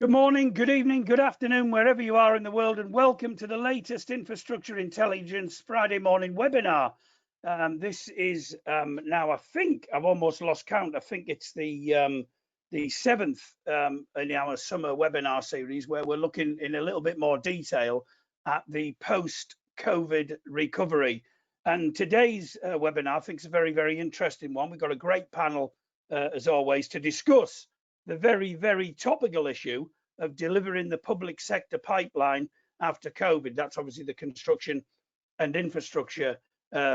Good morning, good evening, good afternoon, wherever you are in the world, and welcome to the latest Infrastructure Intelligence Friday morning webinar. This is now, I think, I've almost lost count. I think it's the seventh in our summer webinar series, where we're looking in a little bit more detail at the post-COVID recovery. And today's webinar, I think, is a very, very interesting one. We've got a great panel, as always, to discuss the very, very topical issue of delivering the public sector pipeline after COVID. That's obviously the construction and infrastructure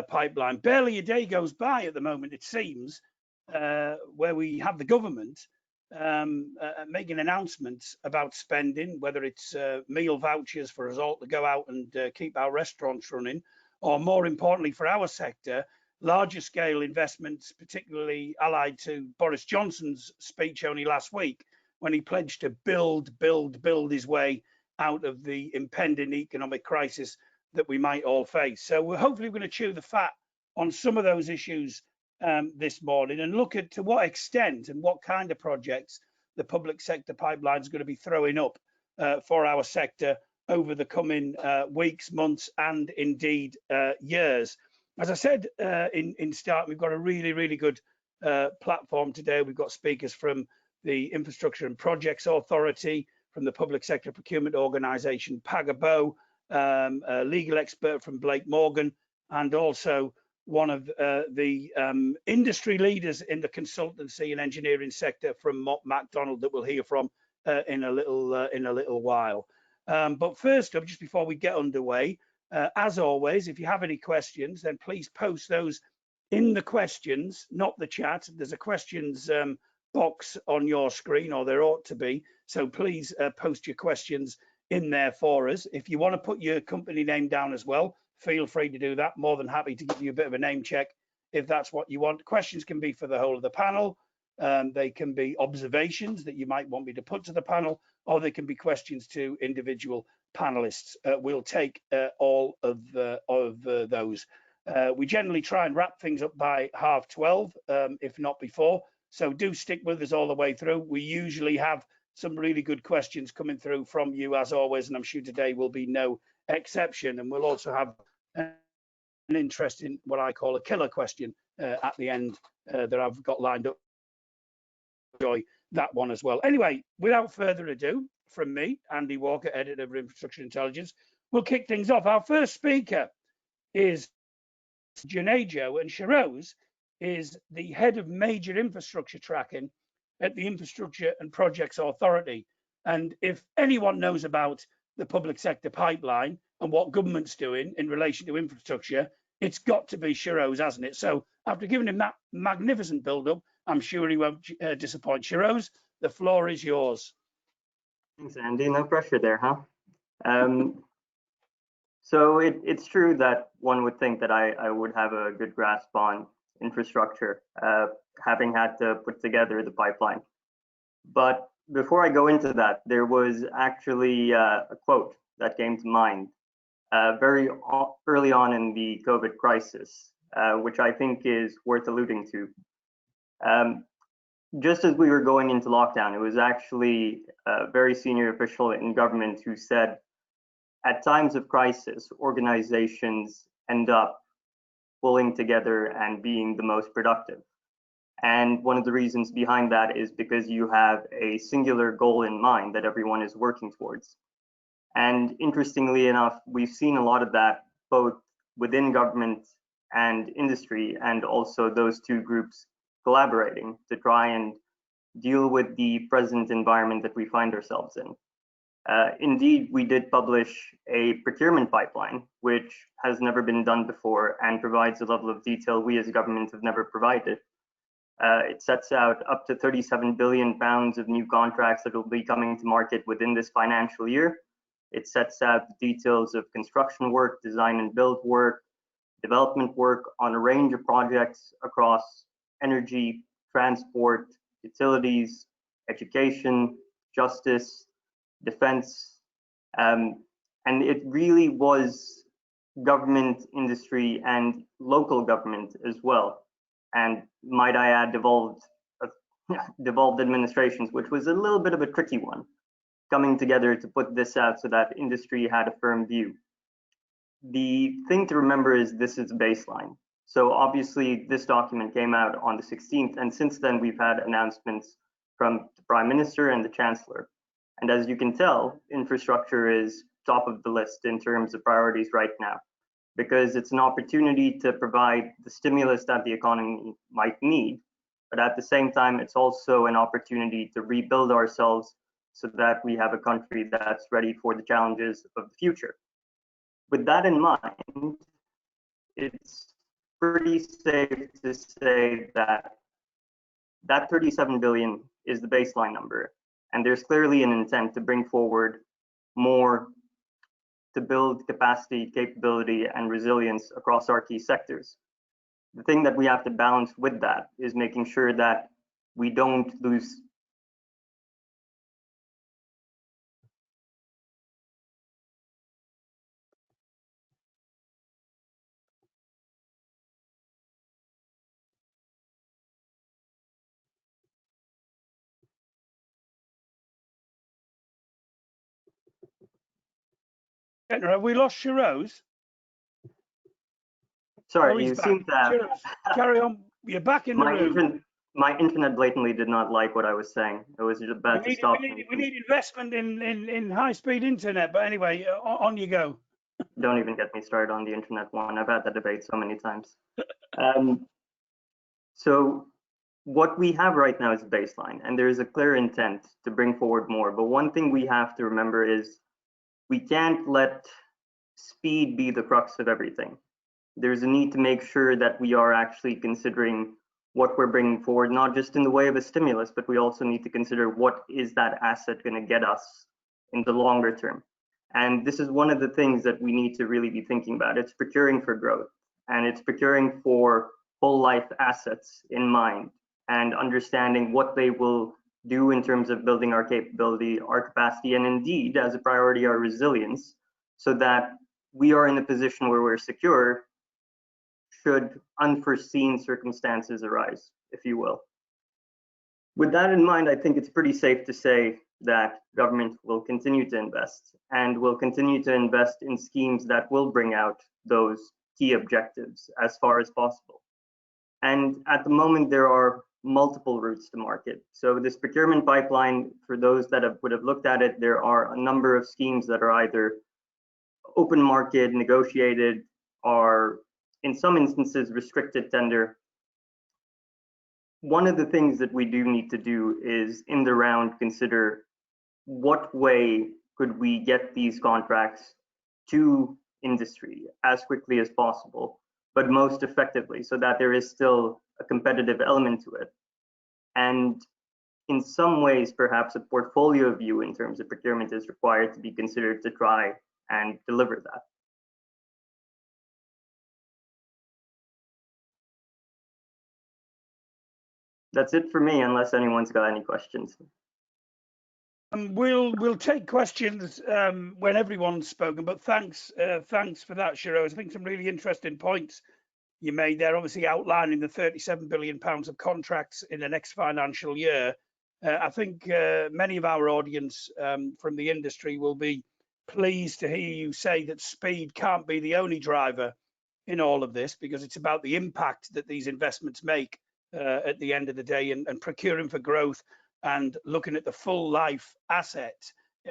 pipeline. Barely a day goes by at the moment, it seems, where we have the government making announcements about spending, whether it's meal vouchers for us all to go out and keep our restaurants running, or more importantly for our sector, larger scale investments, particularly allied to Boris Johnson's speech only last week, when he pledged to build his way out of the impending economic crisis that we might all face. So we're hopefully going to chew the fat on some of those issues this morning and look at to what extent and what kind of projects the public sector pipeline is going to be throwing up for our sector over the coming weeks, months, and indeed years. As I said in start, we've got a really, really good platform today. We've got speakers from the Infrastructure and Projects Authority, from the Public Sector Procurement Organisation, Pagabo, a legal expert from Blake Morgan, and also one of the industry leaders in the consultancy and engineering sector from Mott MacDonald that we'll hear from in a little while. But first up, just before we get underway, as always, if you have any questions, then please post those in the questions, not the chat. There's a questions box on your screen, or there ought to be. So please post your questions in there for us. If you want to put your company name down as well, feel free to do that. More than happy to give you a bit of a name check if that's what you want. Questions can be for the whole of the panel. They can be observations that you might want me to put to the panel, or they can be questions to individual panelists. We'll take all of those. We generally try and wrap things up by 12:30, if not before. So do stick with us all the way through. We usually have some really good questions coming through from you, as always, and I'm sure today will be no exception. And we'll also have an interesting, what I call a killer question at the end that I've got lined up. Enjoy that one as well. Anyway, without further ado, from me, Andy Walker, editor of Infrastructure Intelligence, we'll kick things off. Our first speaker is Junejo, and Shiroz is the head of major infrastructure tracking at the Infrastructure and Projects Authority. And if anyone knows about the public sector pipeline and what government's doing in relation to infrastructure, it's got to be Shiroz, hasn't it? So after giving him that magnificent build-up, I'm sure he won't disappoint. Shiroz, the floor is yours. Thanks, Andy. No pressure there, huh? So it's true that one would think that I would have a good grasp on infrastructure, having had to put together the pipeline. But before I go into that, there was actually a quote that came to mind very early on in the COVID crisis, which I think is worth alluding to. Just as we were going into lockdown, it was actually a very senior official in government who said, at times of crisis, organizations end up pulling together and being the most productive. And one of the reasons behind that is because you have a singular goal in mind that everyone is working towards. And interestingly enough, we've seen a lot of that both within government and industry, and also those two groups collaborating to try and deal with the present environment that we find ourselves in. Indeed, we did publish a procurement pipeline, which has never been done before and provides a level of detail we as a government have never provided. It sets out up to £37 billion of new contracts that will be coming to market within this financial year. It sets out the details of construction work, design and build work, development work on a range of projects across energy, transport, utilities, education, justice, defense, and it really was government, industry, and local government as well. And might I add, devolved administrations, which was a little bit of a tricky one. coming together to put this out so that industry had a firm view. The thing to remember is this is baseline. So obviously this document came out on the 16th, and since then we've had announcements from the Prime Minister and the Chancellor. And as you can tell, infrastructure is top of the list in terms of priorities right now, because it's an opportunity to provide the stimulus that the economy might need. But at the same time, it's also an opportunity to rebuild ourselves so that we have a country that's ready for the challenges of the future. With that in mind, it's pretty safe to say that that 37 billion is the baseline number. And there's clearly an intent to bring forward more to build capacity, capability, and resilience across our key sectors. The thing that we have to balance with that is making sure that we don't lose Have we lost Shiroz? Sorry, Oh, he's you back. seem to have Shiroz, carry on. You're back in the room. My internet blatantly did not like what I was saying. It was just about to stop. We need investment in high-speed internet. But anyway, on you go. Don't even get me started on the internet one. I've had that debate so many times. So what we have right now is a baseline, and there is a clear intent to bring forward more. But one thing we have to remember is we can't let speed be the crux of everything. There's a need to make sure that we are actually considering what we're bringing forward, not just in the way of a stimulus, but we also need to consider what is that asset going to get us in the longer term. And this is one of the things that we need to really be thinking about. It's procuring for growth, and it's procuring for whole life assets in mind, and understanding what they will do in terms of building our capability, our capacity, and indeed, as a priority, our resilience, so that we are in a position where we're secure should unforeseen circumstances arise, if you will. With that in mind, I think it's pretty safe to say that government will continue to invest, and will continue to invest in schemes that will bring out those key objectives as far as possible. And at the moment, there are multiple routes to market. So this procurement pipeline, for those that would have looked at it, there are a number of schemes that are either open market, negotiated, or in some instances restricted tender. One of the things that we do need to do is in the round consider what way could we get these contracts to industry as quickly as possible, but most effectively, so that there is still a competitive element to it. And in some ways, perhaps a portfolio view in terms of procurement is required to be considered to try and deliver that. That's it for me, unless anyone's got any questions. We'll take questions when everyone's spoken, but thanks for that, Shiroz. I think some really interesting points you made there, obviously outlining the 37 billion pounds of contracts in the next financial year. I think many of our audience from the industry will be pleased to hear you say that speed can't be the only driver in all of this, because it's about the impact that these investments make at the end of the day, and procuring for growth and looking at the full life asset,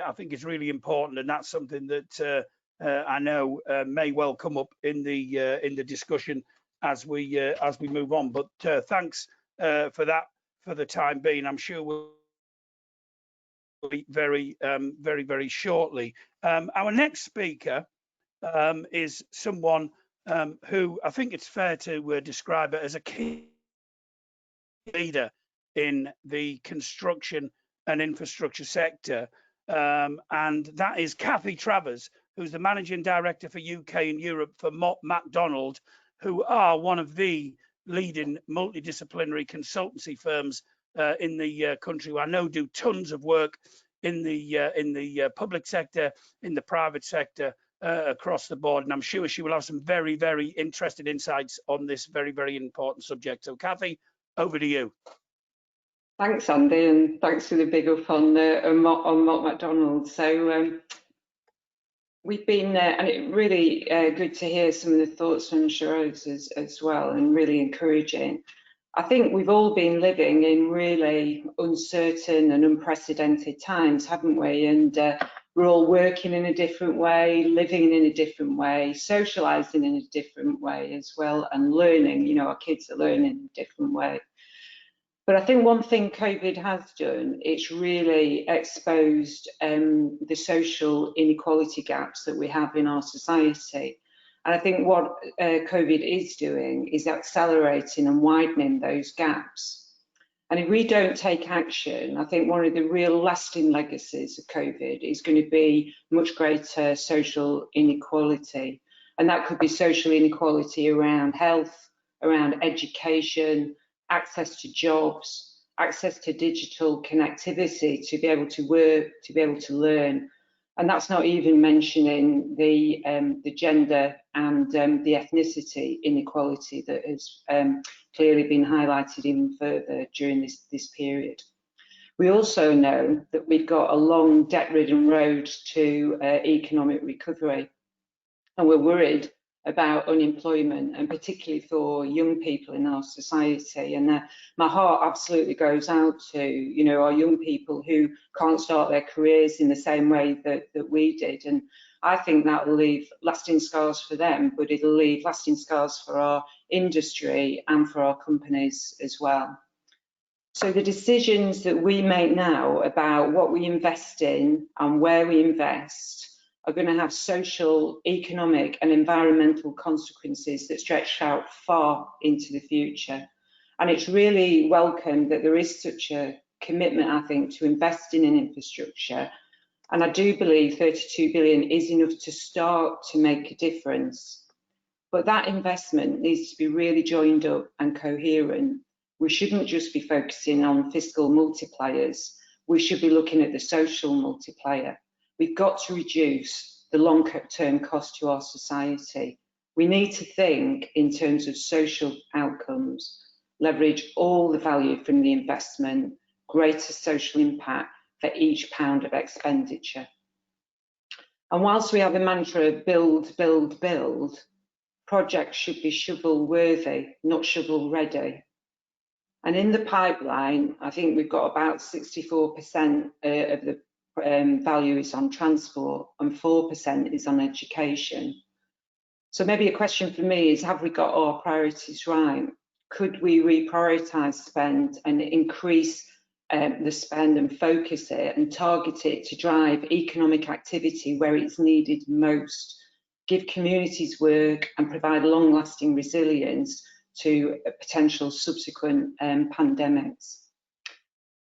I think is really important, and that's something that I know may well come up in the discussion as we move on. But thanks for that for the time being. I'm sure we'll be very shortly. Our next speaker is someone who I think it's fair to describe it as a key leader in the construction and infrastructure sector, and that is Kathy Travers, who's the Managing Director for UK and Europe for McDonald, who are one of the leading multidisciplinary consultancy firms in the country, who I know do tons of work in the public sector, in the private sector, across the board. And I'm sure she will have some very interesting insights on this very important subject. So Kathy, over to you. Thanks, Andy, and thanks for the big up on Mott MacDonald. So we've been, and it really good to hear some of the thoughts from Sharoz as well, and really encouraging. I think we've all been living in really uncertain and unprecedented times, haven't we? And we're all working in a different way, living in a different way, socialising in a different way as well, and learning. You know, our kids are learning in a different way. But I think one thing COVID has done, it's really exposed the social inequality gaps that we have in our society. And I think what COVID is doing is accelerating and widening those gaps. And if we don't take action, I think one of the real lasting legacies of COVID is going to be much greater social inequality. And that could be social inequality around health, around education, access to jobs, access to digital connectivity, to be able to work, to be able to learn. And that's not even mentioning the gender and the ethnicity inequality that has clearly been highlighted even further during this period. We also know that we've got a long debt-ridden road to economic recovery, and we're worried about unemployment, and particularly for young people in our society. And my heart absolutely goes out to, you know, our young people who can't start their careers in the same way that we did. And I think that will leave lasting scars for them, but it'll leave lasting scars for our industry and for our companies as well. So the decisions that we make now about what we invest in and where we invest are going to have social, economic and environmental consequences that stretch out far into the future. And it's really welcome that there is such a commitment, I think, to investing in infrastructure. And I do believe 32 billion is enough to start to make a difference. But that investment needs to be really joined up and coherent. We shouldn't just be focusing on fiscal multipliers. We should be looking at the social multiplier. We've got to reduce the long-term cost to our society. We need to think in terms of social outcomes, leverage all the value from the investment, greater social impact for each pound of expenditure. And whilst we have a mantra of build, build, build, projects should be shovel-worthy, not shovel-ready. And in the pipeline, I think we've got about 64% of the value is on transport and 4% is on education. So maybe a question for me is, have we got our priorities right? Could we reprioritise spend and increase the spend and focus it and target it to drive economic activity where it's needed most, give communities work and provide long-lasting resilience to potential subsequent pandemics?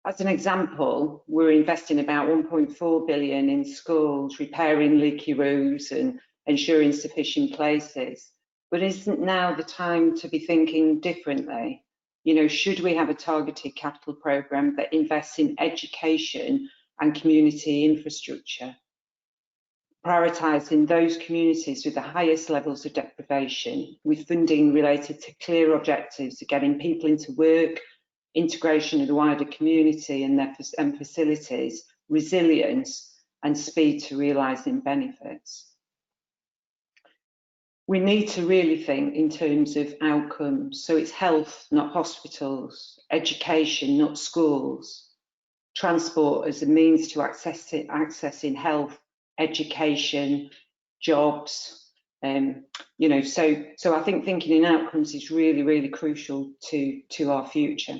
As an example, we're investing about 1.4 billion in schools, repairing leaky roofs and ensuring sufficient places. But isn't now the time to be thinking differently? You know, should we have a targeted capital programme that invests in education and community infrastructure, prioritising those communities with the highest levels of deprivation, with funding related to clear objectives of getting people into work, integration of the wider community and their facilities, resilience and speed to realising benefits? We need to really think in terms of outcomes. So it's health, not hospitals, education, not schools, transport as a means to accessing health, education, jobs. You know, so I think thinking in outcomes is really, really crucial to our future.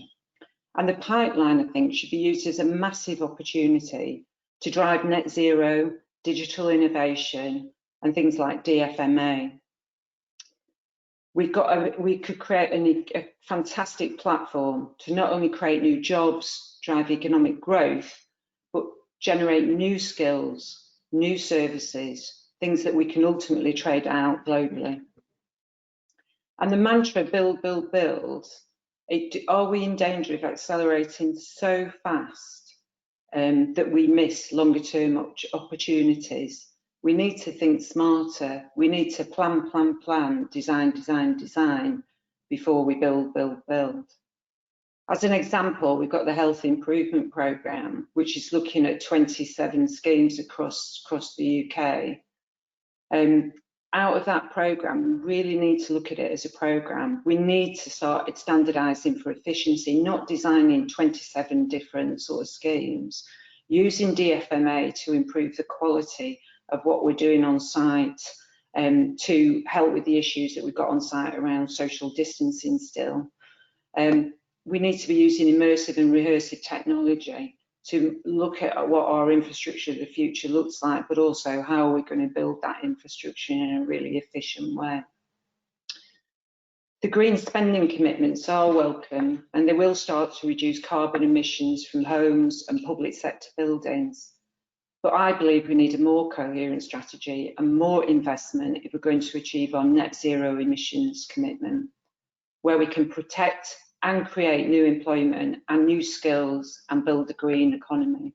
And the pipeline, I think, should be used as a massive opportunity to drive net zero, digital innovation, and things like DFMA. We could create a fantastic platform to not only create new jobs, drive economic growth, but generate new skills, new services, things that we can ultimately trade out globally. And the mantra build, build, build, are we in danger of accelerating so fast that we miss longer term opportunities? We need to think smarter. We need to plan, plan, plan, design, design, design before we build, build, build. As an example, we've got the Health Improvement Programme, which is looking at 27 schemes across the UK. Out of that programme, we really need to look at it as a programme. We need to start standardising for efficiency, not designing 27 different sort of schemes, using DFMA to improve the quality of what we're doing on site, to help with the issues that we've got on site around social distancing still. We need to be using immersive and rehearsive technology to look at what our infrastructure of the future looks like, but also how we're going to build that infrastructure in a really efficient way. The green spending commitments are welcome, and they will start to reduce carbon emissions from homes and public sector buildings. But I believe we need a more coherent strategy and more investment if we're going to achieve our net zero emissions commitment, where we can protect and create new employment and new skills and build the green economy.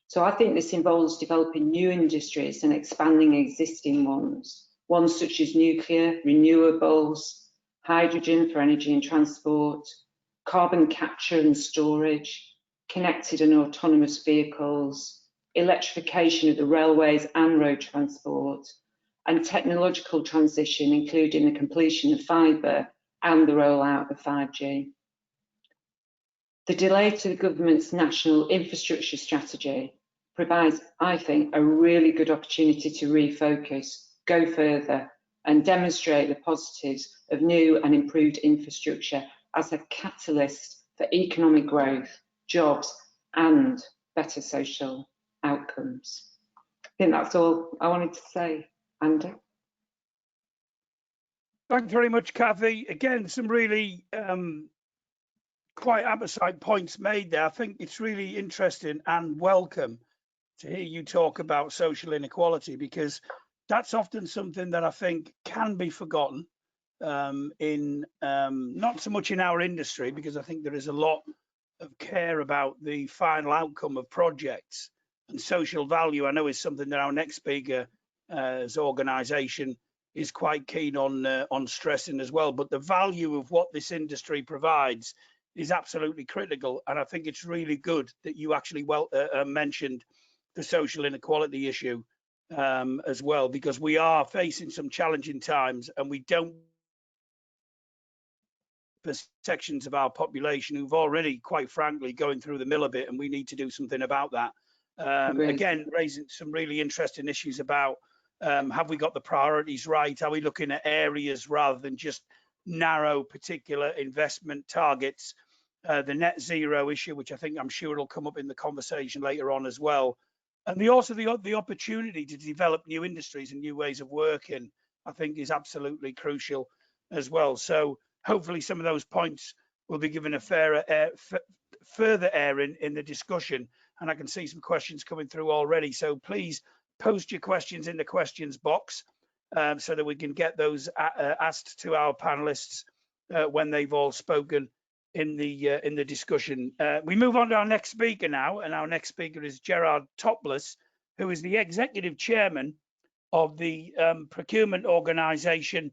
So I think this involves developing new industries and expanding existing ones such as nuclear, renewables, hydrogen for energy and transport, carbon capture and storage, connected and autonomous vehicles, electrification of the railways and road transport, and technological transition, including the completion of fibre and the rollout of 5G. The delay to the government's national infrastructure strategy provides, I think, a really good opportunity to refocus, go further, and demonstrate the positives of new and improved infrastructure as a catalyst for economic growth, jobs, and better social outcomes. I think that's all I wanted to say, Andy. Thanks very much, Kathy. Again, some really quite apposite points made there. I think it's really interesting and welcome to hear you talk about social inequality, because that's often something that I think can be forgotten in not so much in our industry, because I think there is a lot of care about the final outcome of projects, and social value I know is something that our next speaker's organisation is quite keen on stressing as well. But the value of what this industry provides is absolutely critical, and I think it's really good that you actually mentioned the social inequality issue as well, because we are facing some challenging times, and we don't for sections of our population who've already, quite frankly, going through the mill a bit, and we need to do something about that. Again, raising some really interesting issues about have we got the priorities right? Are we looking at areas rather than just narrow particular investment targets? The net zero issue, which I'm sure will come up in the conversation later on as well. And also the opportunity to develop new industries and new ways of working, I think, is absolutely crucial as well. So hopefully some of those points will be given a further airing in the discussion. And I can see some questions coming through already. So please post your questions in the questions box so that we can get those asked to our panelists when they've all spoken in the discussion. We move on to our next speaker now, and our next speaker is Gerard Topless, who is the executive chairman of the procurement organisation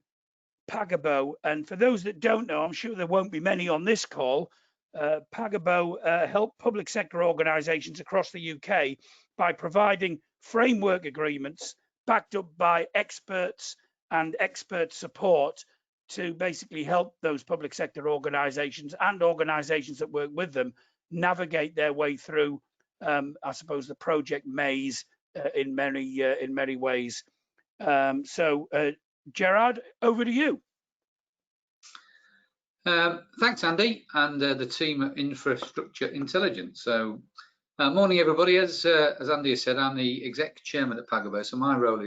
Pagabo. And for those that don't know, I'm sure there won't be many on this call, Pagabo help public sector organisations across the UK by providing framework agreements backed up by experts and expert support to basically help those public sector organisations and organisations that work with them navigate their way through, I suppose, the project maze in many ways. So, Gerard, over to you. Thanks, Andy, and the team at Infrastructure Intelligence. So, morning, everybody. As Andy has said, I'm the exec chairman at Pagabo. So my role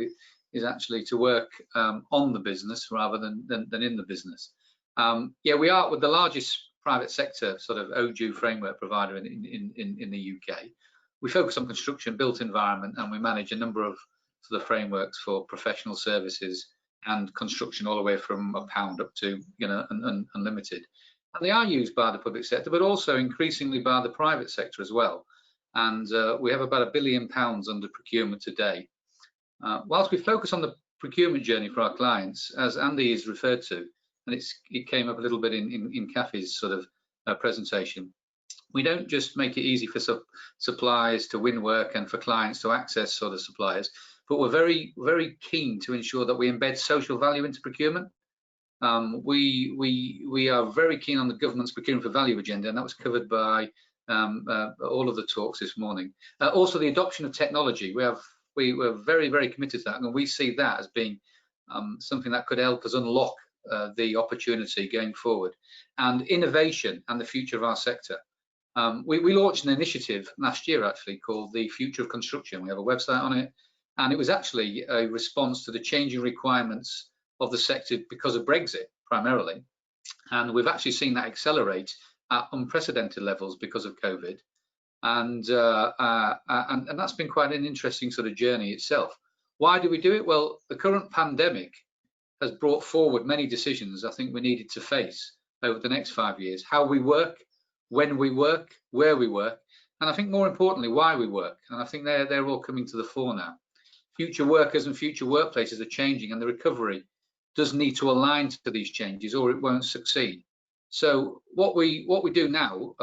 is actually to work on the business rather than in the business. Yeah, we are with the largest private sector sort of OJU framework provider in the UK. We focus on construction, built environment, and we manage a number of sort of frameworks for professional services and construction, all the way from £1 up to unlimited. And they are used by the public sector, but also increasingly by the private sector as well. And we have about £1 billion under procurement today. Whilst we focus on the procurement journey for our clients, as Andy has referred to, and it came up a little bit in Kathy's sort of presentation. We don't just make it easy for suppliers to win work and for clients to access sort of suppliers, but we're very, very keen to ensure that we embed social value into procurement. We are very keen on the government's procurement for value agenda, and that was covered by all of the talks this morning. Also, the adoption of technology. We were very, very committed to that, and we see that as being something that could help us unlock the opportunity going forward. And innovation and the future of our sector. We launched an initiative last year actually called the Future of Construction. We have a website on it, and it was actually a response to the changing requirements of the sector because of Brexit primarily, and we've actually seen that accelerate at unprecedented levels because of COVID, and that's been quite an interesting sort of journey itself. Why do we do it? Well, the current pandemic has brought forward many decisions I think we needed to face over the next 5 years: how we work, when we work, where we work, and I think more importantly why we work. And I think they're all coming to the fore now. Future workers and future workplaces are changing, and the recovery does need to align to these changes or it won't succeed. So what we do now,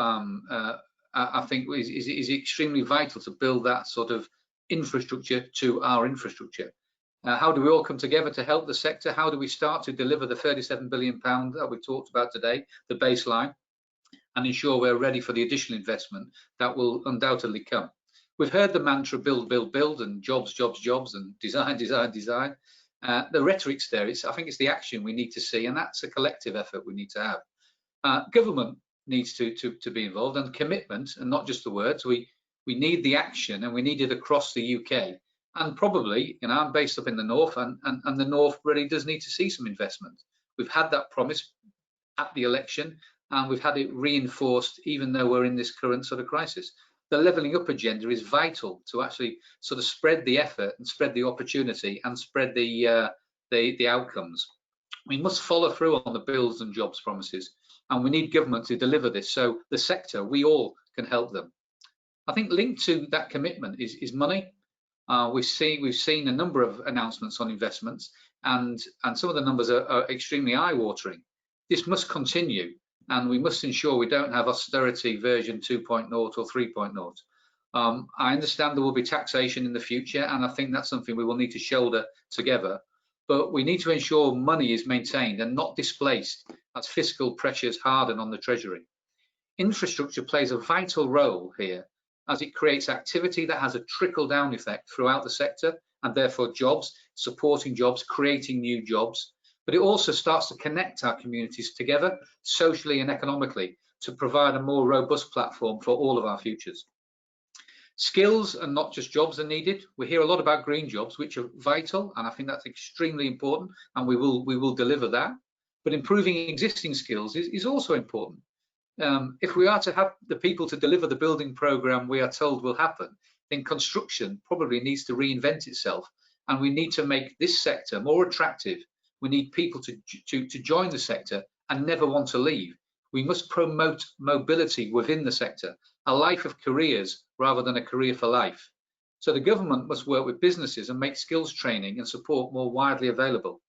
I think is extremely vital to build that sort of infrastructure to our infrastructure. How do we all come together to help the sector? How do we start to deliver the £37 billion that we talked about today, the baseline, and ensure we're ready for the additional investment that will undoubtedly come? We've heard the mantra build, build, build, and jobs, jobs, jobs, and design, design, design. The rhetoric's there. I think it's the action we need to see, and that's a collective effort we need to have. Government needs to be involved, and commitment, and not just the words. We need the action, and we need it across the UK. And probably, you know, I'm based up in the north, and the north really does need to see some investment. We've had that promise at the election, and we've had it reinforced even though we're in this current sort of crisis. The levelling up agenda is vital to actually sort of spread the effort and spread the opportunity and spread the outcomes. We must follow through on the builds and jobs promises, and we need government to deliver this so the sector, we all can help them. I think linked to that commitment is money. We've seen a number of announcements on investments, and some of the numbers are extremely eye-watering. This must continue, and we must ensure we don't have austerity version 2.0 or 3.0. I understand there will be taxation in the future, and I think that's something we will need to shoulder together. But we need to ensure money is maintained and not displaced as fiscal pressures harden on the Treasury. Infrastructure plays a vital role here, as it creates activity that has a trickle-down effect throughout the sector, and therefore jobs, supporting jobs, creating new jobs. But it also starts to connect our communities together socially and economically to provide a more robust platform for all of our futures. Skills and not just jobs are needed. We hear a lot about green jobs, which are vital, and I think that's extremely important, and we will deliver that. But improving existing skills is also important. If we are to have the people to deliver the building programme we are told will happen, then construction probably needs to reinvent itself, and we need to make this sector more attractive. We need people to join the sector and never want to leave. We must promote mobility within the sector, a life of careers rather than a career for life. So the government must work with businesses and make skills training and support more widely available.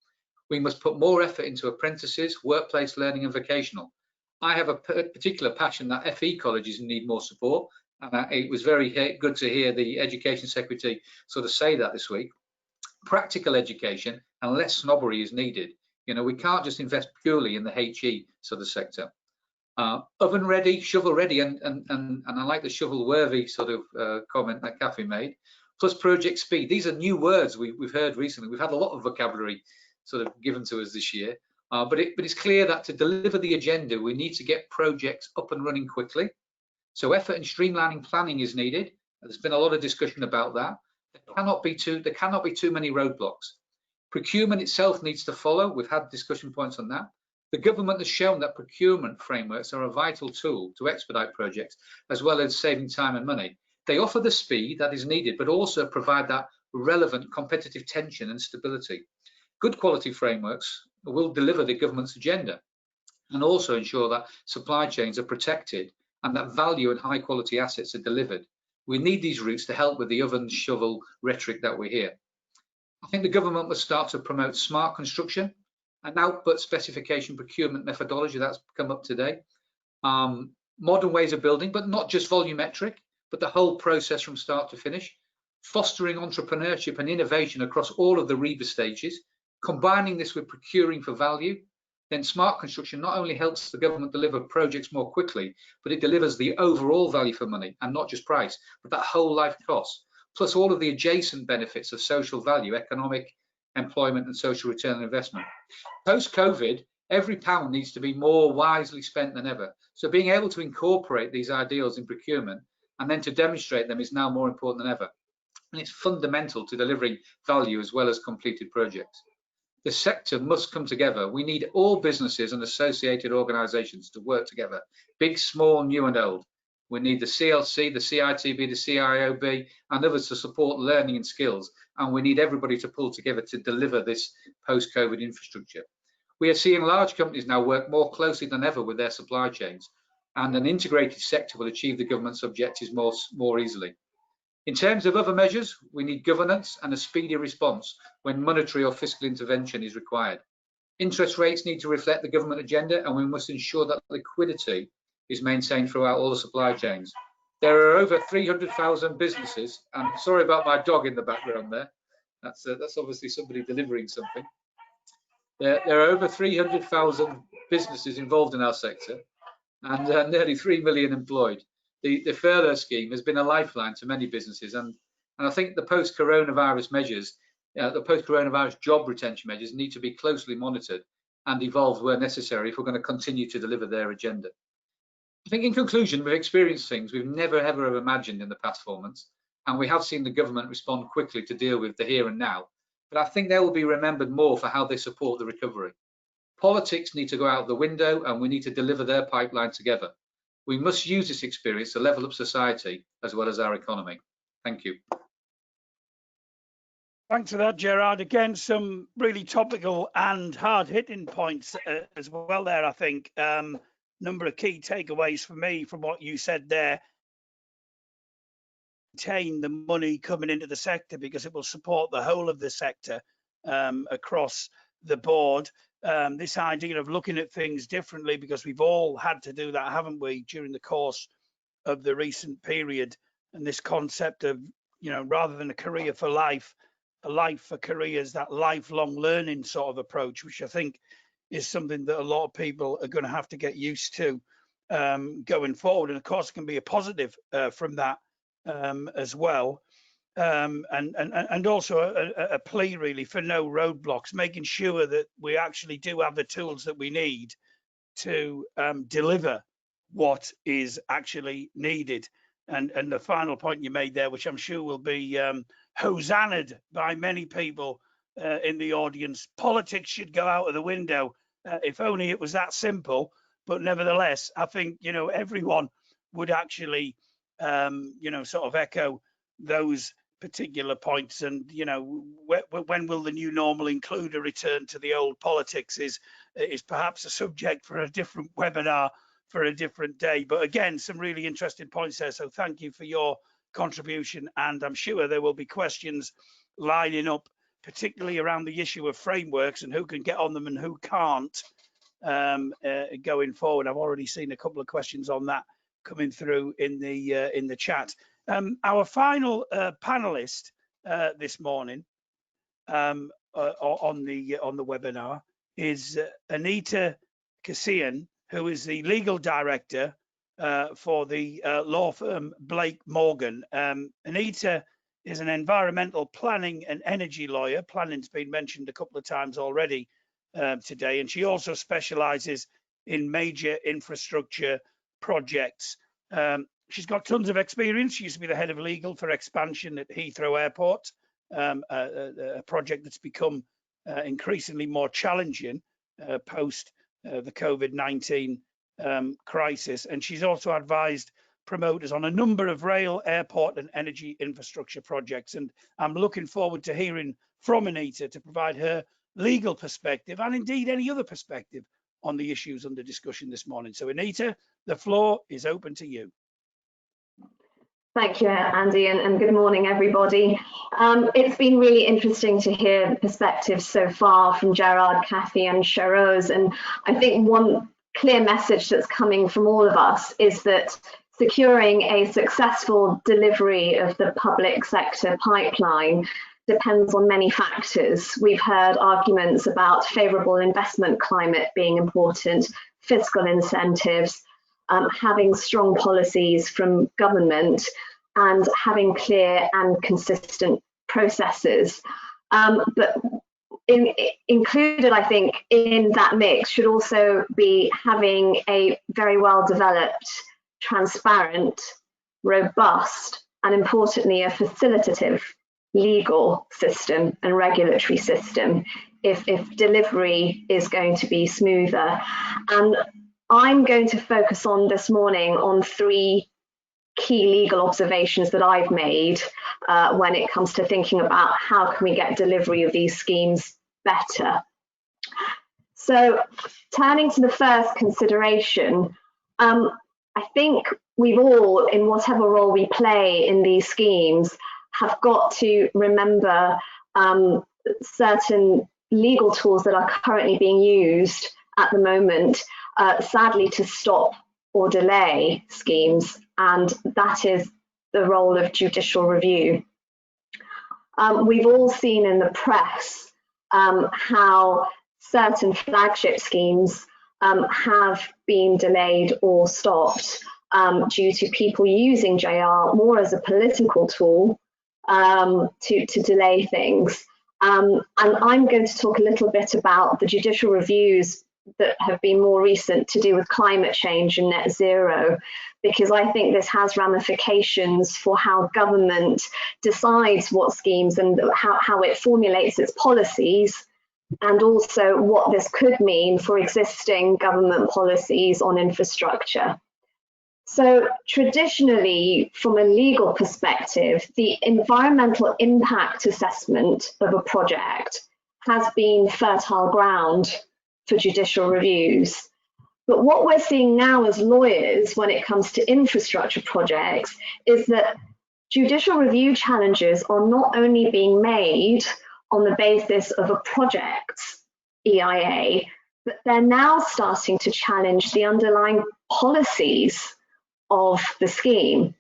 We must put more effort into apprentices, workplace learning and vocational. I have a particular passion that FE colleges need more support, and it was very good to hear the Education Secretary sort of say that this week. Practical education and less snobbery is needed. You know, we can't just invest purely in the HE sort of sector. Oven ready, shovel ready, and I like the shovel worthy sort of comment that Kathy made. Plus project speed. These are new words we've heard recently. We've had a lot of vocabulary sort of given to us this year, but it's clear that to deliver the agenda, we need to get projects up and running quickly. So effort in streamlining planning is needed. There's been a lot of discussion about that. There cannot be too many roadblocks. Procurement itself needs to follow. We've had discussion points on that. The government has shown that procurement frameworks are a vital tool to expedite projects, as well as saving time and money. They offer the speed that is needed, but also provide that relevant competitive tension and stability. Good quality frameworks will deliver the government's agenda and also ensure that supply chains are protected and that value and high quality assets are delivered. We need these routes to help with the oven shovel rhetoric that we hear. I think the government must start to promote smart construction, an output specification procurement methodology that's come up today, modern ways of building, but not just volumetric, but the whole process from start to finish, fostering entrepreneurship and innovation across all of the REBA stages, combining this with procuring for value. Then smart construction not only helps the government deliver projects more quickly, but it delivers the overall value for money, and not just price, but that whole life cost, plus all of the adjacent benefits of social value, economic, employment and social return on investment. Post-COVID, every pound needs to be more wisely spent than ever. So being able to incorporate these ideals in procurement and then to demonstrate them is now more important than ever. And it's fundamental to delivering value as well as completed projects. The sector must come together. We need all businesses and associated organisations to work together, big, small, new and old. We need the CLC, the CITB, the CIOB and others to support learning and skills. And we need everybody to pull together to deliver this post-COVID infrastructure. We are seeing large companies now work more closely than ever with their supply chains, and an integrated sector will achieve the government's objectives more easily. In terms of other measures, we need governance and a speedy response when monetary or fiscal intervention is required. Interest rates need to reflect the government agenda, and we must ensure that liquidity is maintained throughout all the supply chains. There are over 300,000 businesses, and sorry about my dog in the background there. That's obviously somebody delivering something. There are over 300,000 businesses involved in our sector, and nearly 3 million employed. The furlough scheme has been a lifeline to many businesses, and I think the post-coronavirus measures, the post-coronavirus job retention measures need to be closely monitored and evolved where necessary if we're going to continue to deliver their agenda. I think in conclusion, we've experienced things we've never ever imagined in the past 4 months, and we have seen the government respond quickly to deal with the here and now, but I think they will be remembered more for how they support the recovery. Politics need to go out the window, and we need to deliver their pipeline together. We must use this experience to level up society as well as our economy. Thank you. Thanks for that, Gerard. Again, some really topical and hard-hitting points as well there, I think. Number of key takeaways for me from what you said there. Retain the money coming into the sector because it will support the whole of the sector across the board. This idea of looking at things differently, because we've all had to do that, haven't we, during the course of the recent period, and this concept of, you know, rather than a career for life, a life for careers, that lifelong learning sort of approach, which I think is something that a lot of people are going to have to get used to going forward. And of course, it can be a positive from that as well. And also a plea really for no roadblocks, making sure that we actually do have the tools that we need to deliver what is actually needed. And the final point you made there, which I'm sure will be hosanned by many people in the audience, politics should go out of the window. If only it was that simple. But nevertheless, I think, you know, everyone would actually sort of echo those particular points. And, you know, when will the new normal include a return to the old politics is perhaps a subject for a different webinar for a different day. But again, some really interesting points there. So thank you for your contribution. And I'm sure there will be questions lining up, particularly around the issue of frameworks and who can get on them and who can't going forward. I've already seen a couple of questions on that coming through in the chat. Our final panelist this morning on the webinar is Anita Kassian, who is the legal director for the law firm Blake Morgan. Anita is an environmental planning and energy lawyer. Planning's been mentioned a couple of times already today, and she also specializes in major infrastructure projects. She's got tons of experience. She used to be the head of legal for expansion at Heathrow Airport, a project that's become increasingly more challenging post the COVID-19 crisis. And she's also advised promoters on a number of rail, airport and energy infrastructure projects. And I'm looking forward to hearing from Anita to provide her legal perspective and indeed any other perspective on the issues under discussion this morning. So Anita, the floor is open to you. Thank you, Andy, and good morning, everybody. It's been really interesting to hear the perspectives so far from Gerard, Kathy and Sharoz. And I think one clear message that's coming from all of us is that securing a successful delivery of the public sector pipeline depends on many factors. We've heard arguments about favourable investment climate being important, fiscal incentives, having strong policies from government, and having clear and consistent processes. But included, I think, in that mix should also be having a very well developed, transparent, robust, and importantly, a facilitative legal system and regulatory system if delivery is going to be smoother. And I'm going to focus on this morning on 3 key legal observations that I've made when it comes to thinking about how can we get delivery of these schemes better. So turning to the first consideration, I think we've all, in whatever role we play in these schemes, have got to remember certain legal tools that are currently being used at the moment, sadly, to stop or delay schemes, and that is the role of judicial review. We've all seen in the press how certain flagship schemes have been delayed or stopped due to people using JR more as a political tool to delay things. And I'm going to talk a little bit about the judicial reviews that have been more recent to do with climate change and net zero, because I think this has ramifications for how government decides what schemes and how it formulates its policies, and also what this could mean for existing government policies on infrastructure. So traditionally, from a legal perspective, the environmental impact assessment of a project has been fertile ground for judicial reviews. But what we're seeing now as lawyers when it comes to infrastructure projects is that judicial review challenges are not only being made on the basis of a project's EIA, but they're now starting to challenge the underlying policies of the scheme.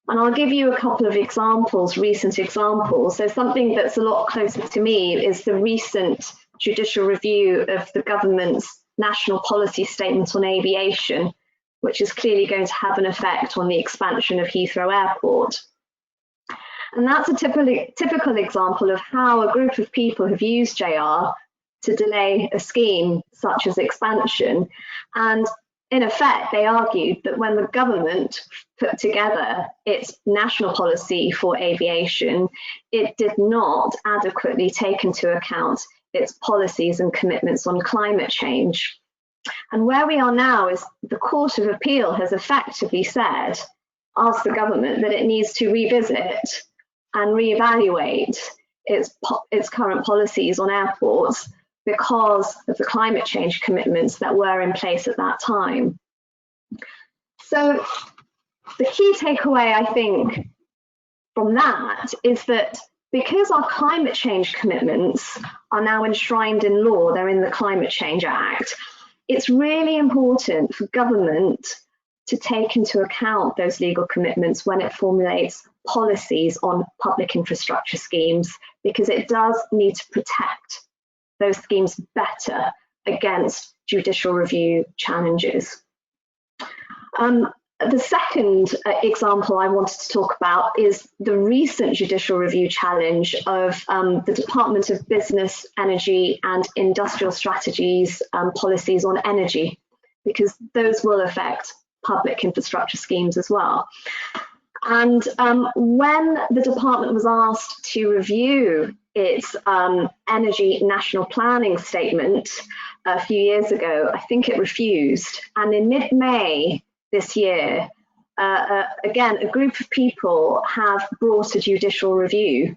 And I'll give you a couple of examples, recent examples. So something that's a lot closer to me is the recent judicial review of the government's national policy statement on aviation, which is clearly going to have an effect on the expansion of Heathrow Airport. And that's a typical example of how a group of people have used JR to delay a scheme such as expansion. And in effect, they argued that when the government put together its national policy for aviation, it did not adequately take into account its policies and commitments on climate change. And where we are now is the Court of Appeal has effectively said, asked the government that it needs to revisit and reevaluate its current policies on airports because of the climate change commitments that were in place at that time. So the key takeaway, I think, from that is that because our climate change commitments are now enshrined in law, they're in the Climate Change Act, it's really important for government to take into account those legal commitments when it formulates policies on public infrastructure schemes, because it does need to protect those schemes better against judicial review challenges. The second example I wanted to talk about is the recent judicial review challenge of the Department of Business, Energy and Industrial Strategies policies on energy, because those will affect public infrastructure schemes as well. And when the department was asked to review its energy national planning statement a few years ago, I think it refused. And in mid-May this year, again, a group of people have brought a judicial review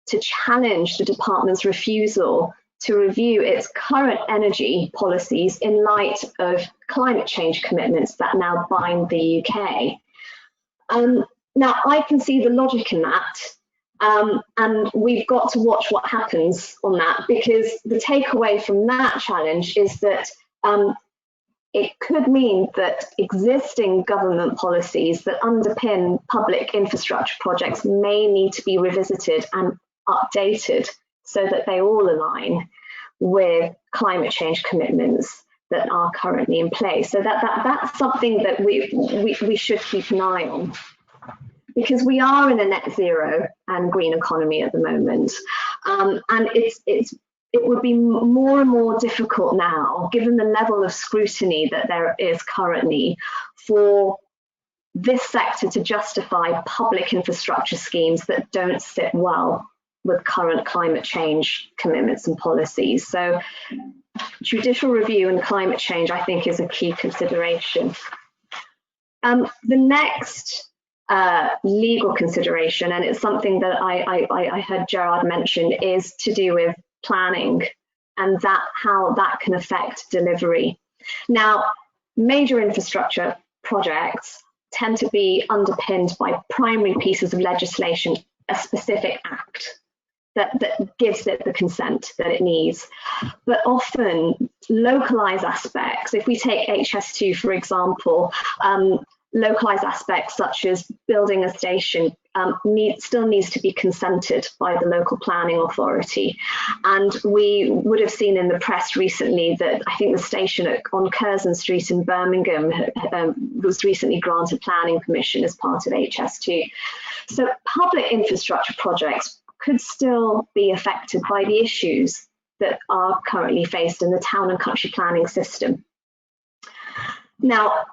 to challenge the department's refusal to review its current energy policies in light of climate change commitments that now bind the UK. Now, I can see the logic in that, and we've got to watch what happens on that, because the takeaway from that challenge is that it could mean that existing government policies that underpin public infrastructure projects may need to be revisited and updated so that they all align with climate change commitments that are currently in place. So that's something that we should keep an eye on, because we are in a net zero and green economy at the moment, and it would be more and more difficult now, given the level of scrutiny that there is currently, for this sector to justify public infrastructure schemes that don't sit well with current climate change commitments and policies. So judicial review and climate change, I think, is a key consideration. The next legal consideration, and it's something that I heard Gerard mention, is to do with planning and how that can affect delivery. Now, major infrastructure projects tend to be underpinned by primary pieces of legislation, a specific act that gives it the consent that it needs. But often localized aspects, if we take HS2 for example, localized aspects such as building a station still needs to be consented by the local planning authority. And we would have seen in the press recently that I think the station on Curzon Street in Birmingham was recently granted planning permission as part of HS2. So public infrastructure projects could still be affected by the issues that are currently faced in the town and country planning system. Now,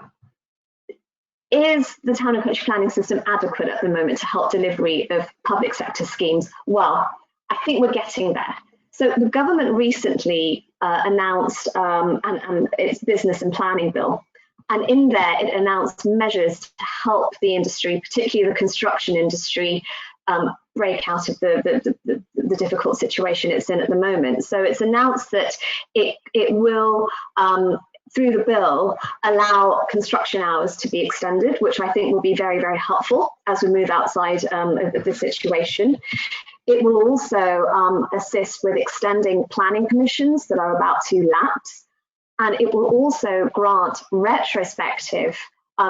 is the town and country planning system adequate at the moment to help delivery of public sector schemes? Well, I think we're getting there. So the government recently announced and its business and planning bill. And in there, it announced measures to help the industry, particularly the construction industry, break out of the difficult situation it's in at the moment. So it's announced that it will, through the bill, allow construction hours to be extended, which I think will be very, very helpful as we move outside of the situation. It will also assist with extending planning permissions that are about to lapse. And it will also grant retrospective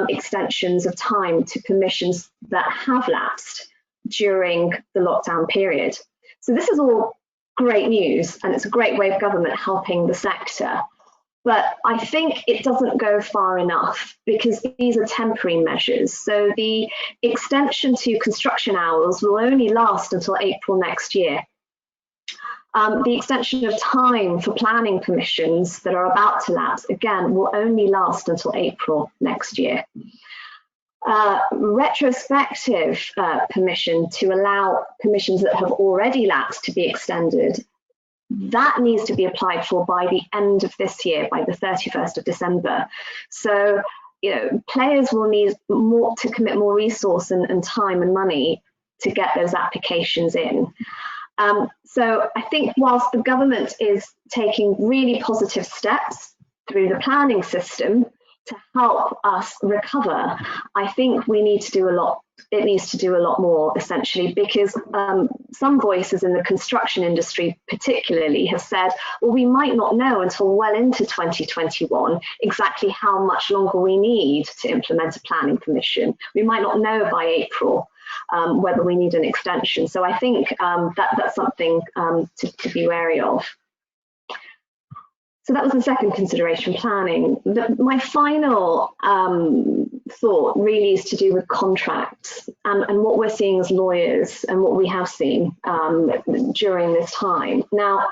extensions of time to permissions that have lapsed during the lockdown period. So this is all great news, and it's a great way of government helping the sector. But I think it doesn't go far enough, because these are temporary measures. So the extension to construction hours will only last until April next year. The extension of time for planning permissions that are about to lapse, again, will only last until April next year. Retrospective permission to allow permissions that have already lapsed to be extended, that needs to be applied for by the end of this year, by the 31st of December. So, you know, players will need to commit more resource and time and money to get those applications in. So I think whilst the government is taking really positive steps through the planning system to help us recover, I think we need to do a lot. It needs to do a lot more, essentially, because some voices in the construction industry particularly have said, well, we might not know until well into 2021 exactly how much longer we need to implement a planning permission. We might not know by April whether we need an extension. So I think that's something to be wary of. So that was the second consideration, planning. My final thought really is to do with contracts and what we're seeing as lawyers and what we have seen during this time. Now,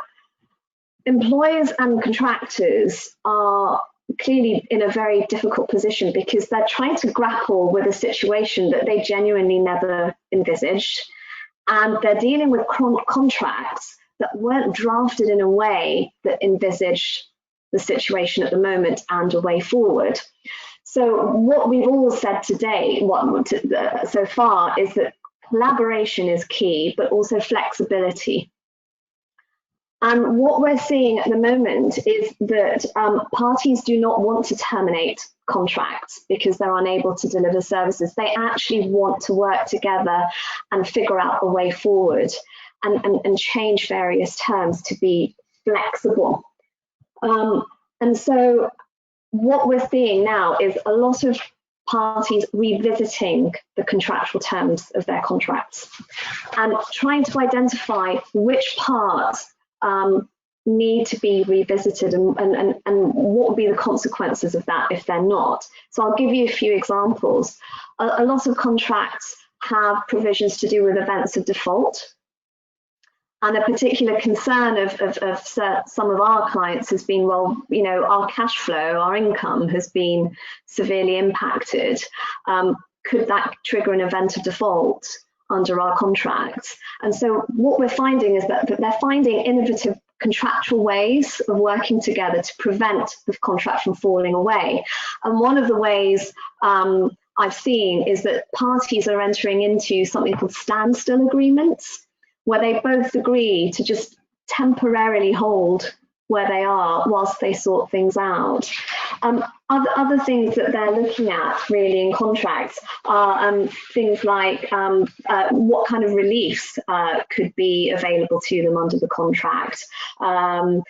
employers and contractors are clearly in a very difficult position because they're trying to grapple with a situation that they genuinely never envisaged, and they're dealing with contracts that weren't drafted in a way that envisaged the situation at the moment and a way forward. So what we've all said today, so far, is that collaboration is key, but also flexibility. And what we're seeing at the moment is that parties do not want to terminate contracts because they're unable to deliver services. They actually want to work together and figure out a way forward and change various terms to be flexible. And so what we're seeing now is a lot of parties revisiting the contractual terms of their contracts and trying to identify which parts need to be revisited and what would be the consequences of that if they're not. So I'll give you a few examples. A lot of contracts have provisions to do with events of default. And a particular concern of some of our clients has been, well, you know, our cash flow, our income has been severely impacted. Could that trigger an event of default under our contracts? And so what we're finding is that they're finding innovative contractual ways of working together to prevent the contract from falling away. And one of the ways I've seen is that parties are entering into something called standstill agreements, where they both agree to just temporarily hold where they are whilst they sort things out. Other things that they're looking at really in contracts are things like what kind of reliefs could be available to them under the contract, and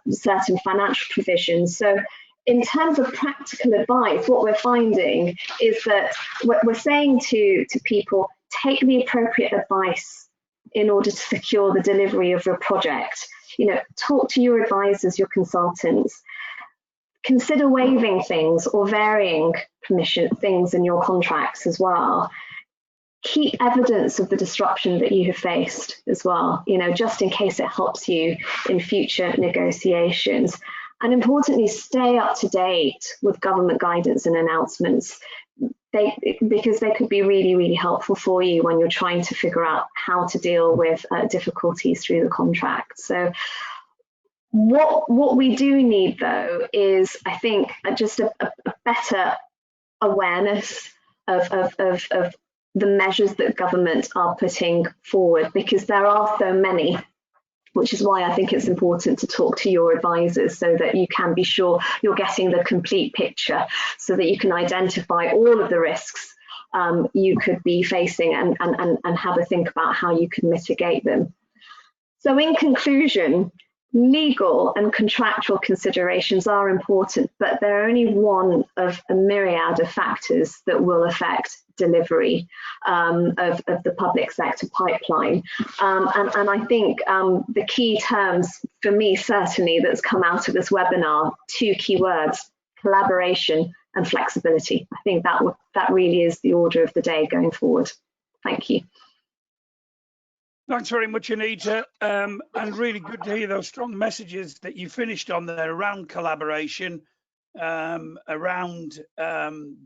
certain financial provisions. So in terms of practical advice, what we're finding is that we're saying to people, take the appropriate advice in order to secure the delivery of your project. You know, talk to your advisors, your consultants. Consider waiving things or varying things in your contracts as well. Keep evidence of the disruption that you have faced as well, you know, just in case it helps you in future negotiations. And importantly, stay up to date with government guidance and announcements, because they could be really, really helpful for you when you're trying to figure out how to deal with difficulties through the contract. So what we do need, though, is, I think, just a better awareness of the measures that government are putting forward, because there are so many, which is why I think it's important to talk to your advisors so that you can be sure you're getting the complete picture, so that you can identify all of the risks you could be facing and have a think about how you can mitigate them. So in conclusion, legal and contractual considerations are important, but they're only one of a myriad of factors that will affect delivery of the public sector pipeline. And I think the key terms for me, certainly, that's come out of this webinar, two key words: collaboration and flexibility. I think that really is the order of the day going forward. Thank you. Thanks very much, Anita, and really good to hear those strong messages that you finished on there around collaboration, around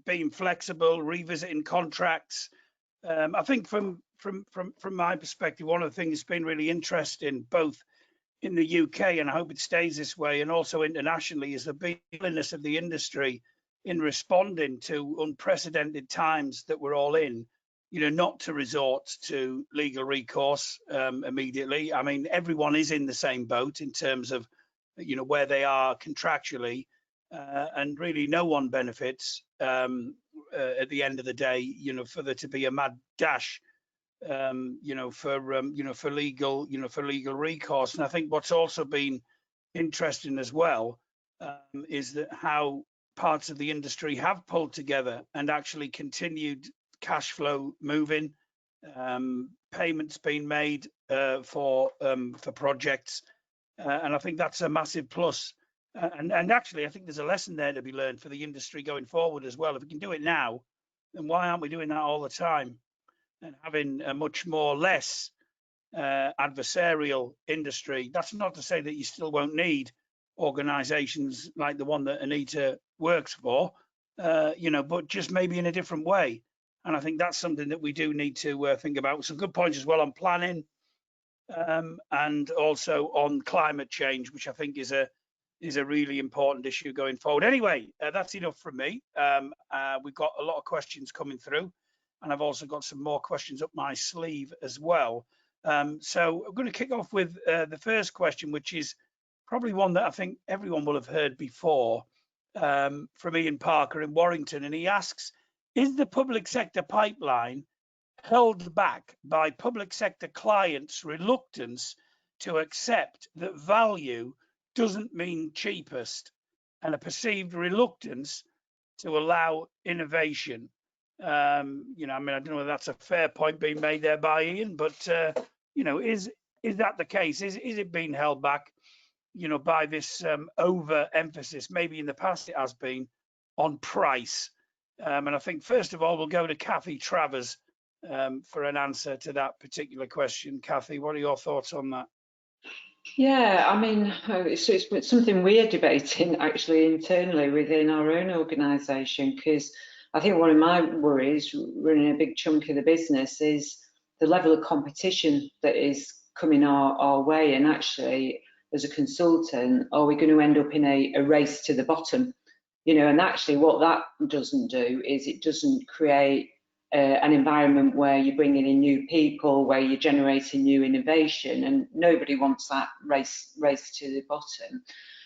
being flexible, revisiting contracts. I think from my perspective, one of the things that's been really interesting, both in the UK, and I hope it stays this way, and also internationally, is the willingness of the industry in responding to unprecedented times that we're all in. You know, not to resort to legal recourse immediately. I mean, everyone is in the same boat in terms of, you know, where they are contractually, and really no one benefits at the end of the day, you know, for there to be a mad dash, you know, for legal recourse. And I think what's also been interesting as well is that how parts of the industry have pulled together and actually continued cash flow moving, payments being made for projects, and I think that's a massive plus. And actually, I think there's a lesson there to be learned for the industry going forward as well. If we can do it now, then why aren't we doing that all the time and having a much less adversarial industry? That's not to say that you still won't need organisations like the one that Anita works for, you know, but just maybe in a different way. And I think that's something that we do need to think about. Some good points as well on planning, and also on climate change, which I think is a really important issue going forward. Anyway, that's enough from me. We've got a lot of questions coming through, and I've also got some more questions up my sleeve as well. So I'm going to kick off with the first question, which is probably one that I think everyone will have heard before, from Ian Parker in Warrington, and he asks, is the public sector pipeline held back by public sector clients' reluctance to accept that value doesn't mean cheapest? and a perceived reluctance to allow innovation. I mean, I don't know whether that's a fair point being made there by Ian, but is that the case? Is it being held back, by this over emphasis? Maybe in the past it has been on price. And I think first of all we'll go to Kathy Travers for an answer to that particular question. Kathy, what are your thoughts on that? Yeah, I mean, it's something we're debating actually internally within our own organisation, because I think one of my worries running a big chunk of the business is the level of competition that is coming our way. And actually, as a consultant, are we going to end up in a race to the bottom? And actually what that doesn't do is it doesn't create an environment where you're bringing in new people, where you're generating new innovation, and nobody wants that race to the bottom.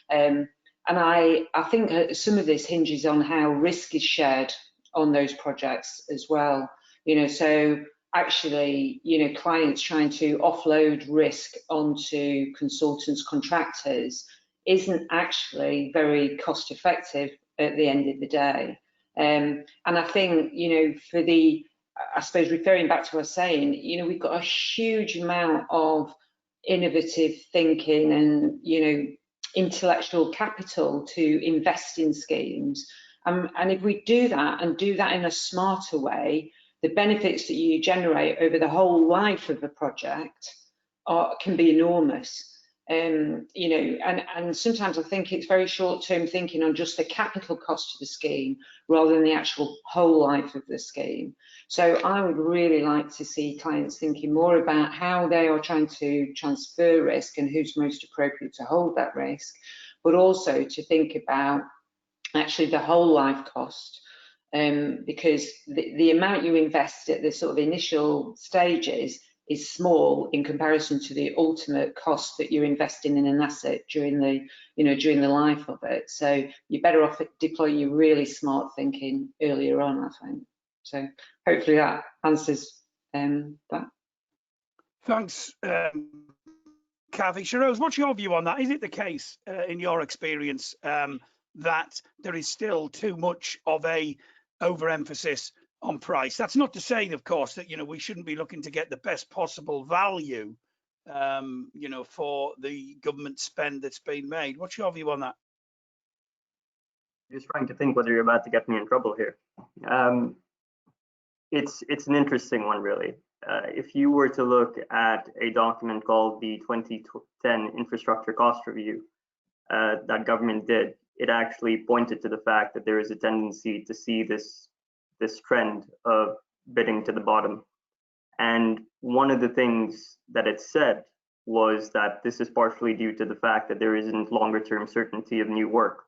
And I think some of this hinges on how risk is shared on those projects as well. So actually, clients trying to offload risk onto consultants, contractors, isn't actually very cost effective at the end of the day. And I think, I suppose referring back to what I was saying, we've got a huge amount of innovative thinking and, intellectual capital to invest in schemes. And if we do that and do that in a smarter way, the benefits that you generate over the whole life of a project can be enormous. And sometimes I think it's very short-term thinking on just the capital cost of the scheme rather than the actual whole life of the scheme. So I would really like to see clients thinking more about how they are trying to transfer risk and who's most appropriate to hold that risk, but also to think about actually the whole life cost. Because the amount you invest at the sort of initial stages is small in comparison to the ultimate cost that you're investing in an asset during the life of it. So you're better off deploying your really smart thinking earlier on, I think. So hopefully that answers that. Thanks, Kathy. Sharoz, what's your view on that? Is it the case, in your experience, that there is still too much of a overemphasis on price? That's not to say, of course, that we shouldn't be looking to get the best possible value, for the government spend that's been made. What's your view on that? Just trying to think whether you're about to get me in trouble here. It's an interesting one, really. If you were to look at a document called the 2010 Infrastructure Cost Review that government did, it actually pointed to the fact that there is a tendency to see this trend of bidding to the bottom. And one of the things that it said was that this is partially due to the fact that there isn't longer term certainty of new work.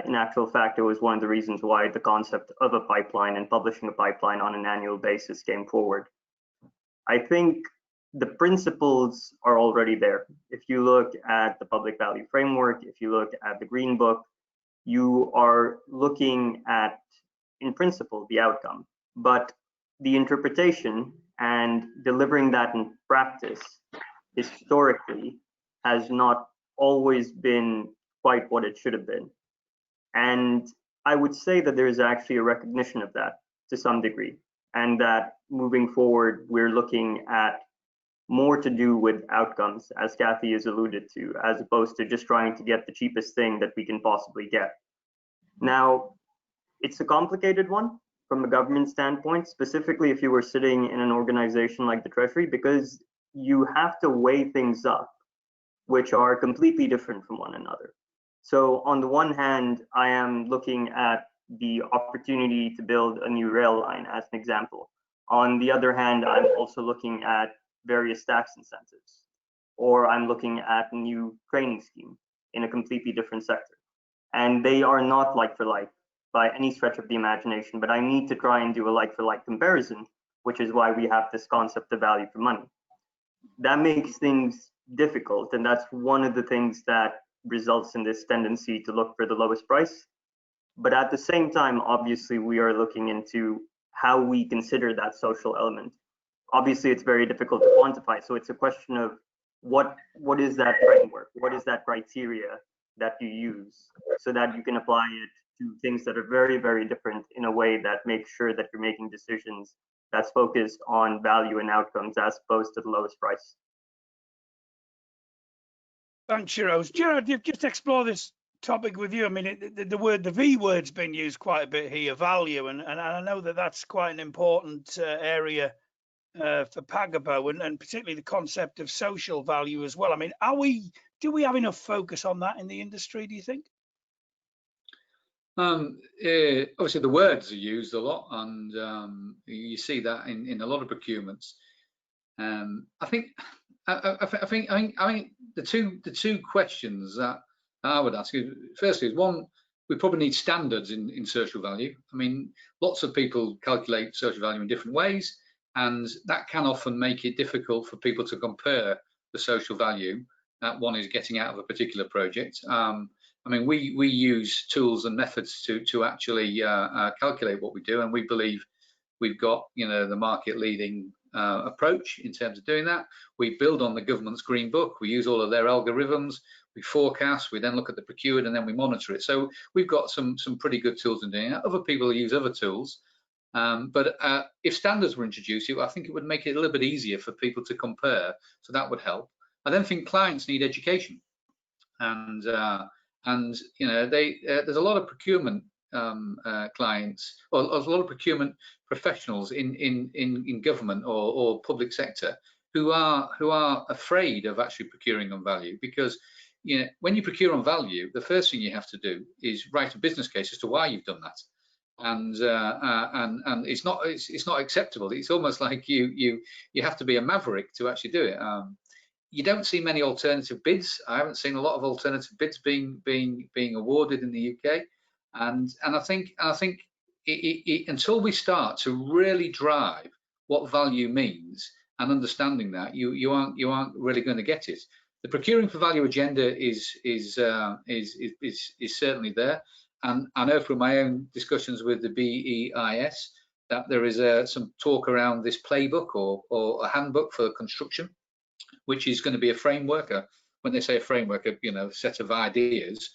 In actual fact, it was one of the reasons why the concept of a pipeline and publishing a pipeline on an annual basis came forward. I think the principles are already there. If you look at the public value framework, if you look at the Green Book, you are looking at, in principle, the outcome. But the interpretation and delivering that in practice historically has not always been quite what it should have been. And I would say that there is actually a recognition of that to some degree, and that moving forward, we're looking at more to do with outcomes, as Kathy has alluded to, as opposed to just trying to get the cheapest thing that we can possibly get. Now, it's a complicated one from a government standpoint, specifically if you were sitting in an organization like the Treasury, because you have to weigh things up, which are completely different from one another. So on the one hand, I am looking at the opportunity to build a new rail line as an example. On the other hand, I'm also looking at various tax incentives, or I'm looking at a new training scheme in a completely different sector. And they are not like for like by any stretch of the imagination, but I need to try and do a like for like comparison, which is why we have this concept of value for money. That makes things difficult, and that's one of the things that results in this tendency to look for the lowest price. But at the same time, obviously, we are looking into how we consider that social element. Obviously, it's very difficult to quantify. So it's a question of what is that framework? What is that criteria that you use, so that you can apply it to things that are very, very different in a way that makes sure that you're making decisions that's focused on value and outcomes as opposed to the lowest price. Thanks, Shiroz. Gerard, you've just explored this topic with you. I mean, the V word's been used quite a bit here, value, and I know that that's quite an important area for Pagabo, and particularly the concept of social value as well. I mean, do we have enough focus on that in the industry, do you think? Obviously the words are used a lot, and you see that in a lot of procurements. I think the two questions that I would ask you, firstly, is one, we probably need standards in social value. I mean, lots of people calculate social value in different ways, and that can often make it difficult for people to compare the social value that one is getting out of a particular project. I mean, we use tools and methods to actually calculate what we do, and we believe we've got, you know, the market leading approach in terms of doing that. We build on the government's green book. We use all of their algorithms. We forecast. We then look at the procured, and then we monitor it. So we've got some pretty good tools in doing that. Other people use other tools, but if standards were introduced, I think it would make it a little bit easier for people to compare. So that would help. I then think clients need education, and you know, there's a lot of procurement clients, or a lot of procurement professionals in government or public sector who are afraid of actually procuring on value, because, you know, when you procure on value, the first thing you have to do is write a business case as to why you've done that, and it's not acceptable. It's almost like you have to be a maverick to actually do it. You don't see many alternative bids. I haven't seen a lot of alternative bids being awarded in the UK, and I think until we start to really drive what value means and understanding that, you aren't really going to get it. The procuring for value agenda is certainly there, and I know from my own discussions with the BEIS that there is some talk around this playbook or a handbook for construction, which is going to be a framework. When they say a framework, you know, a set of ideas,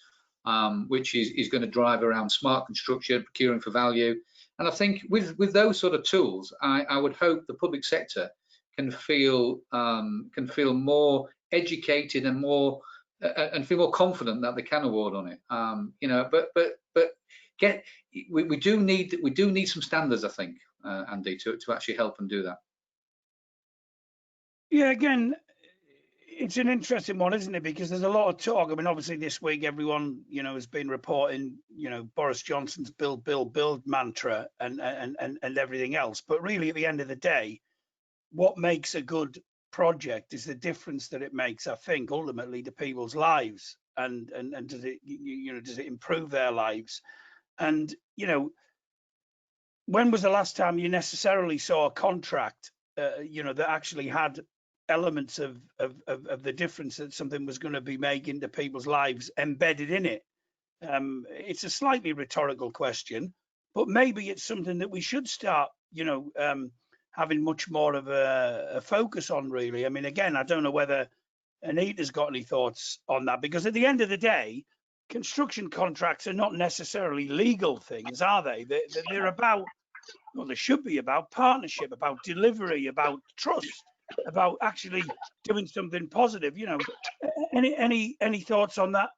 which is going to drive around smart construction, procuring for value. And I think with those sort of tools, I would hope the public sector can feel more educated and feel more confident that they can award on it. You know, but we do need some standards, I think, Andy, to actually help and do that. Yeah, again, it's an interesting one, isn't it? Because there's a lot of talk. I mean, obviously this week everyone, you know, has been reporting, you know, Boris Johnson's build, build, build mantra and everything else. But really, at the end of the day, what makes a good project is the difference that it makes, I think, ultimately to people's lives, and does it, you know, does it improve their lives? And, you know, when was the last time you necessarily saw a contract, you know, that actually had elements of the difference that something was going to be making to people's lives embedded in it? It's a slightly rhetorical question, but maybe it's something that we should start, you know, having much more of a focus on, really. I mean, again, I don't know whether Anita's got any thoughts on that, because at the end of the day, construction contracts are not necessarily legal things, are they? They're about, well, they should be about partnership, about delivery, about trust, about actually doing something positive. You know, any thoughts on that,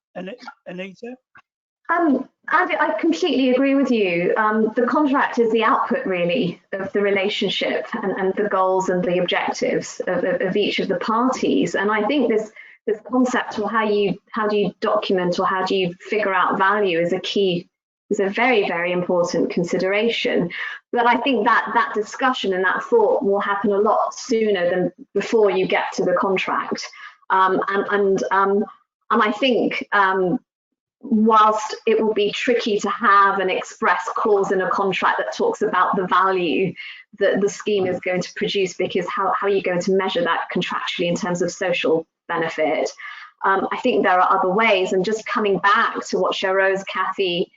Anita? I completely agree with you. The contract is the output, really, of the relationship and the goals and the objectives of each of the parties. And I think this concept of how do you document or how do you figure out value is a very, very important consideration. But I think that discussion and that thought will happen a lot sooner than before you get to the contract. And I think whilst it will be tricky to have an express clause in a contract that talks about the value that the scheme is going to produce, because how are you going to measure that contractually in terms of social benefit? I think there are other ways. And just coming back to what Shiroz, Kathy,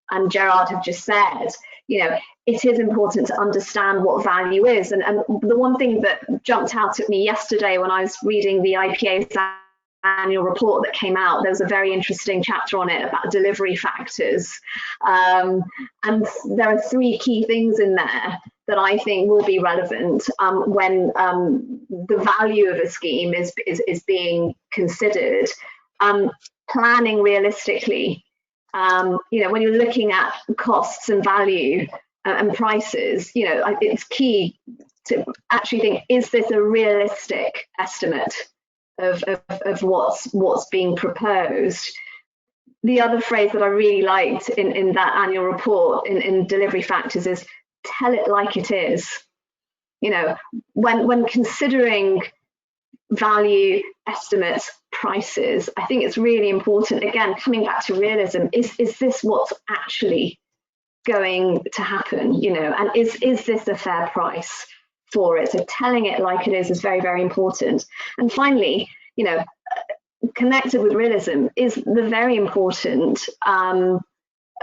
and Gerard have just said, you know, it is important to understand what value is. And the one thing that jumped out at me yesterday when I was reading the IPA annual report that came out, there was a very interesting chapter on it about delivery factors. And there are 3 key things in there that I think will be relevant when the value of a scheme is being considered. Planning realistically, you know, when you're looking at costs and value and prices, you know, it's key to actually think, is this a realistic estimate of what's being proposed? The other phrase that I really liked in that annual report in delivery factors is tell it like it is. You know, when considering value estimates, prices, I think it's really important, again, coming back to realism, is this what's actually going to happen, you know, and is this a fair price for it? So telling it like it is very, very important. And finally, you know, connected with realism is the very important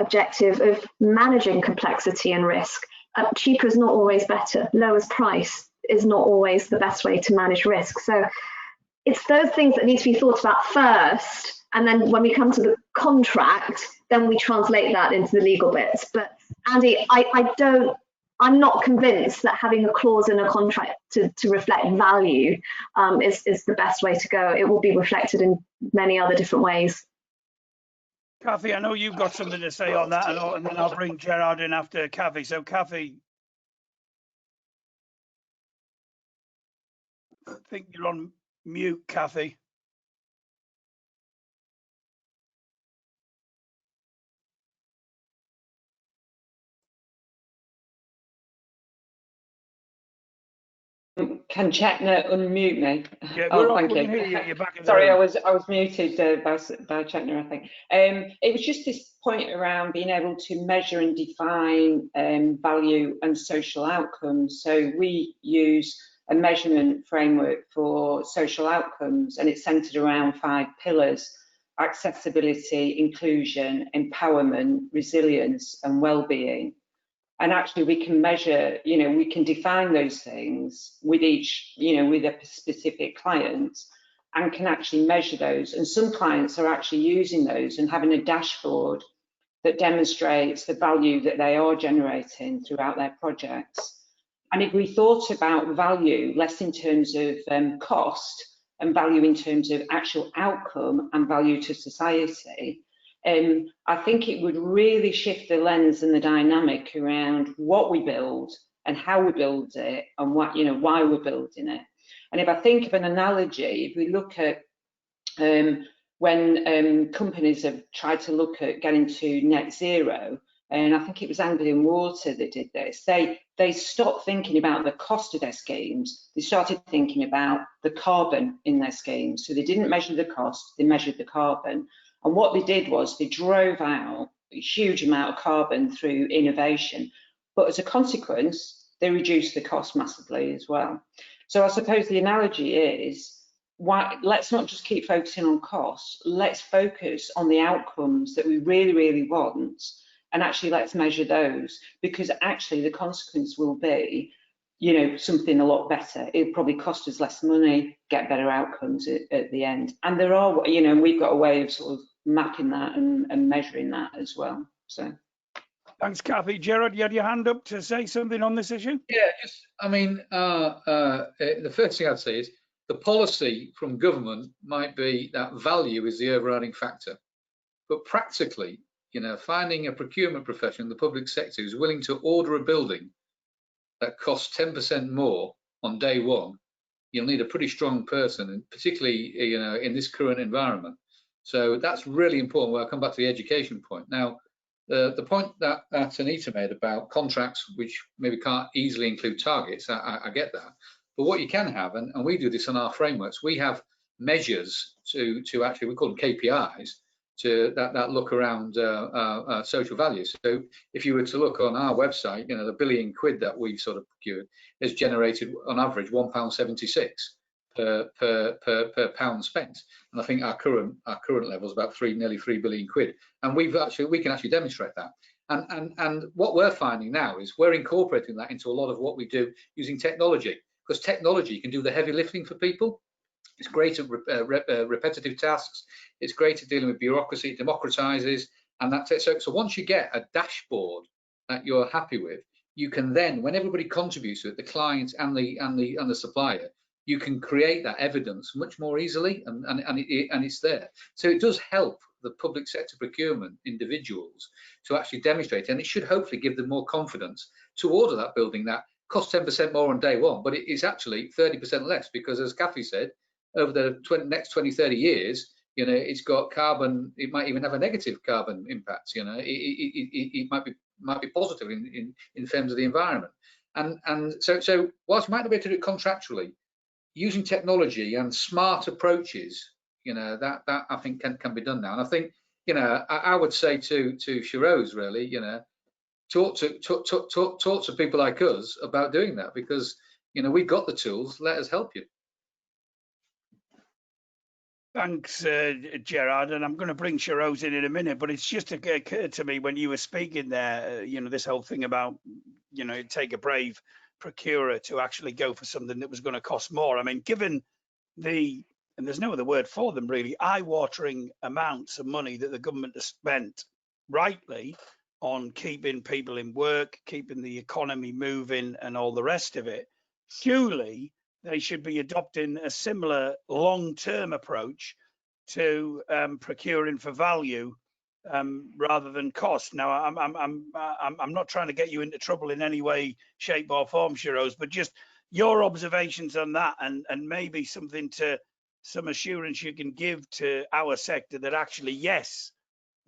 objective of managing complexity and risk. Cheaper is not always better. Lowest price is not always the best way to manage risk. So it's those things that need to be thought about first, and then when we come to the contract, then we translate that into the legal bits. But Andy, I'm not convinced that having a clause in a contract to reflect value is the best way to go. It will be reflected in many other different ways. Kathy, I know you've got something to say on that, and then I'll bring Gerard in after Kathy. So Kathy, I think you're on mute, Kathy. Can Chetna unmute me? Yeah, thank you. You're back in the Sorry, room. I was muted by Chetna, I think. It was just this point around being able to measure and define value and social outcomes. So we use a measurement framework for social outcomes, and it's centered around 5 pillars: accessibility, inclusion, empowerment, resilience, and well-being. And actually we can measure, you know, we can define those things with each, you know, with a specific client, and can actually measure those. And some clients are actually using those and having a dashboard that demonstrates the value that they are generating throughout their projects. And if we thought about value less in terms of cost and value in terms of actual outcome and value to society, I think it would really shift the lens and the dynamic around what we build and how we build it, and what, you know, why we're building it. And if I think of an analogy, if we look at when companies have tried to look at getting to net zero, and I think it was Anglian Water that did this, they stopped thinking about the cost of their schemes. They started thinking about the carbon in their schemes. So they didn't measure the cost, they measured the carbon. And what they did was they drove out a huge amount of carbon through innovation. But as a consequence, they reduced the cost massively as well. So I suppose the analogy is, why, let's not just keep focusing on costs, let's focus on the outcomes that we really, really want, and actually let's measure those, because actually the consequence will be, you know, something a lot better. It'll probably cost us less money, get better outcomes at the end. And there are, you know, we've got a way of sort of mapping that and measuring that as well. So Thanks, Kathy. Gerard, you had your hand up to say something on this issue? Yeah, just, I mean, the first thing I'd say is the policy from government might be that value is the overriding factor, but practically, you know, finding a procurement profession in the public sector who's willing to order a building that costs 10% more on day one, you'll need a pretty strong person, and particularly, you know, in this current environment. So that's really important. Well, I'll come back to the education point. Now, the point that Anita made about contracts, which maybe can't easily include targets, I get that. But what you can have, and we do this in our frameworks, we have measures to actually, we call them KPIs, that look around social values. So if you were to look on our website, you know, the £1 billion that we've sort of procured has generated on average £1.76 per pound spent, and I think our current level is about nearly £3 billion, and we can actually demonstrate that. And what we're finding now is we're incorporating that into a lot of what we do using technology, because technology can do the heavy lifting for people. It's great at repetitive tasks. It's great at dealing with bureaucracy. It democratizes, and that's it. So once you get a dashboard that you're happy with, you can then, when everybody contributes to it, the client and the supplier, you can create that evidence much more easily, and it's there. So it does help the public sector procurement individuals to actually demonstrate, and it should hopefully give them more confidence to order that building that costs 10% more on day one, but it is actually 30% less, because as Kathy said, over the next 20, 30 years, you know, it's got carbon, it might even have a negative carbon impact, you know, it might be positive in terms of the environment. And so whilst you might not be able to do it contractually, using technology and smart approaches, you know, that I think can be done now. And I think, you know, I would say to Shiroz, really, you know, talk to people like us about doing that, because, you know, we've got the tools. Let us help you. Thanks, Gerard, and I'm going to bring Shiroz in a minute, but it's just occurred to me when you were speaking there, you know, this whole thing about, you know, take a brave procurer to actually go for something that was going to cost more. I mean, given the, and there's no other word for them really, eye-watering amounts of money that the government has spent rightly on keeping people in work, keeping the economy moving and all the rest of it, surely they should be adopting a similar long-term approach to procuring for value rather than cost. Now, I'm not trying to get you into trouble in any way, shape, or form, Shiroz, but just your observations on that, and maybe something to some assurance you can give to our sector that actually, yes,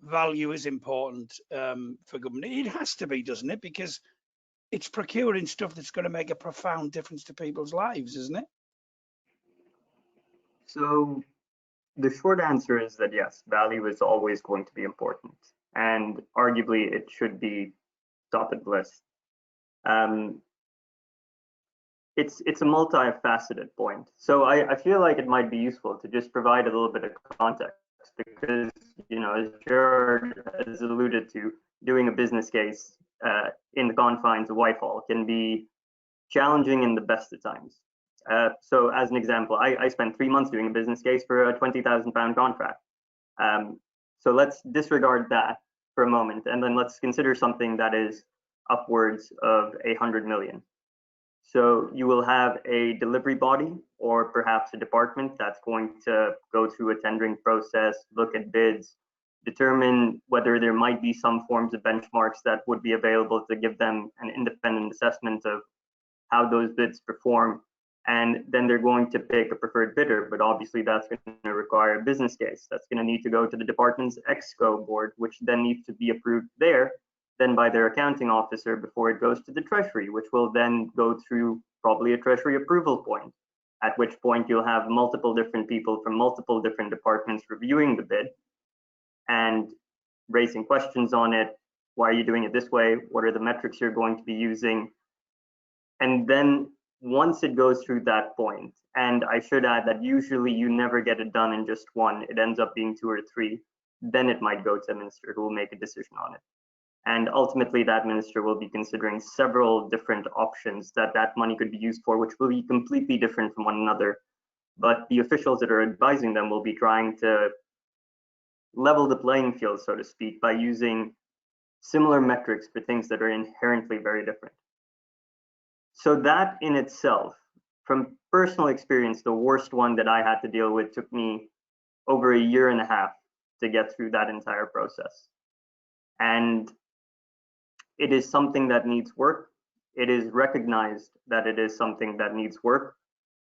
value is important for government. It has to be, doesn't it? Because it's procuring stuff that's going to make a profound difference to people's lives, isn't it? So the short answer is that yes, value is always going to be important, and arguably it should be top of the list. It's a multifaceted point. So I feel like it might be useful to just provide a little bit of context, because, you know, as Gerard has alluded to, doing a business case in the confines of Whitehall can be challenging in the best of times. So as an example, I spent 3 months doing a business case for a £20,000 contract. So let's disregard that for a moment, and then let's consider something that is upwards of 100 million. So you will have a delivery body or perhaps a department that's going to go through a tendering process, look at bids, determine whether there might be some forms of benchmarks that would be available to give them an independent assessment of how those bids perform. And then they're going to pick a preferred bidder, but obviously that's going to require a business case. That's going to need to go to the department's EXCO board, which then needs to be approved there, then by their accounting officer before it goes to the Treasury, which will then go through probably a Treasury approval point, at which point you'll have multiple different people from multiple different departments reviewing the bid and raising questions on it. Why are you doing it this way? What are the metrics you're going to be using? And then once it goes through that point, and I should add that usually you never get it done in just one, it ends up being 2 or 3, then it might go to a minister who will make a decision on it. And ultimately that minister will be considering several different options that money could be used for, which will be completely different from one another. But the officials that are advising them will be trying to level the playing field, so to speak, by using similar metrics for things that are inherently very different. So that in itself, from personal experience, the worst one that I had to deal with took me over 1.5 years to get through that entire process. And it is something that needs work. It is recognized that it is something that needs work.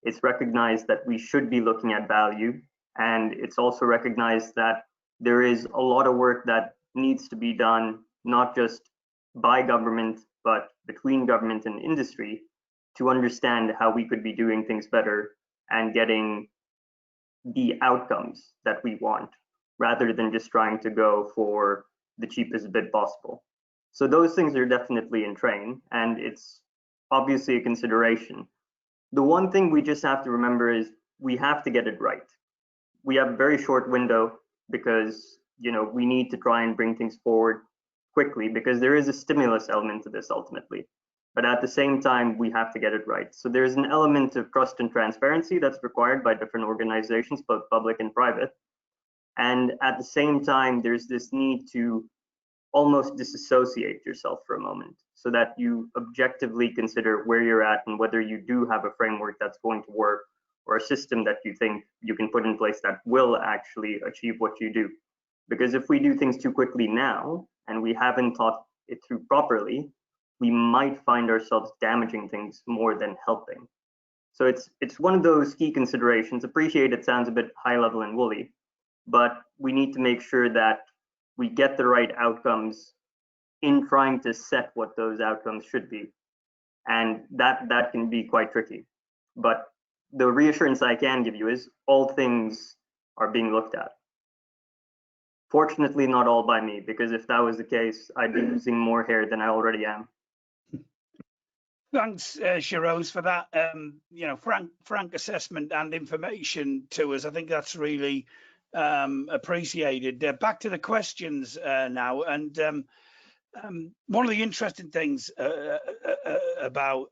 It's recognized that we should be looking at value. And it's also recognized that there is a lot of work that needs to be done, not just by government, but between government and industry, to understand how we could be doing things better and getting the outcomes that we want, rather than just trying to go for the cheapest bid possible. So those things are definitely in train, and it's obviously a consideration. The one thing we just have to remember is we have to get it right. We have a very short window because, you know, we need to try and bring things forward quickly, because there is a stimulus element to this ultimately. but at the same time, we have to get it right. So there's an element of trust and transparency that's required by different organizations, both public and private. And at the same time, there's this need to almost disassociate yourself for a moment so that you objectively consider where you're at and whether you do have a framework that's going to work or a system that you think you can put in place that will actually achieve what you do. Because if we do things too quickly now and we haven't thought it through properly, we might find ourselves damaging things more than helping. So it's one of those key considerations. Appreciate it sounds a bit high level and woolly, but we need to make sure that we get the right outcomes in trying to set what those outcomes should be. And that can be quite tricky. But the reassurance I can give you is all things are being looked at. Fortunately, not all by me, because if that was the case, I'd be losing more hair than I already am. Thanks, Shiroz, for that frank assessment and information to us. I think that's really appreciated. Back to the questions now, and one of the interesting things about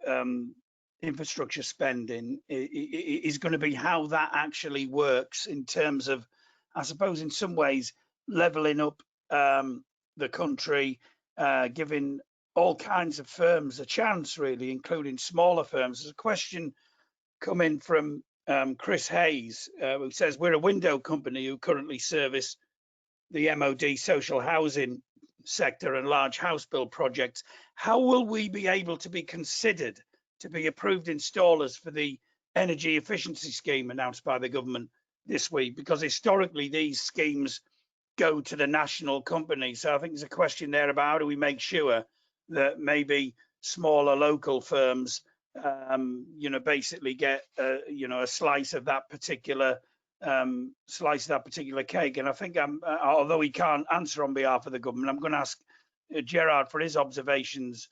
infrastructure spending is going to be how that actually works in terms of, I suppose, in some ways, leveling up the country, giving all kinds of firms a chance, really, including smaller firms. There's a question coming from Chris Hayes, who says, we're a window company who currently service the MOD social housing sector and large house build projects. How will we be able to be considered to be approved installers for the energy efficiency scheme announced by the government this week? Because historically these schemes go to the national company. So I think there's a question there about how do we make sure that maybe smaller local firms basically get a slice of that particular cake. And I think although he can't answer on behalf of the government, I'm going to ask Gerard for his observations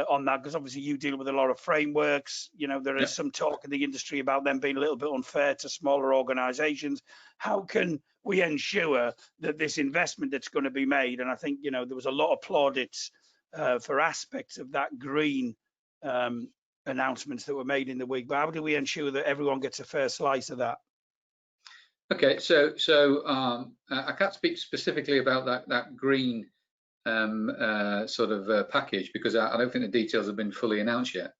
on that, because obviously you deal with a lot of frameworks. There is some talk in the industry about them being a little bit unfair to smaller organizations. How can we ensure that this investment that's going to be made, and I think there was a lot of plaudits for aspects of that green announcements that were made in the week, but how do we ensure that everyone gets a fair slice of that? Okay, so I can't speak specifically about that green package, because I don't think the details have been fully announced yet.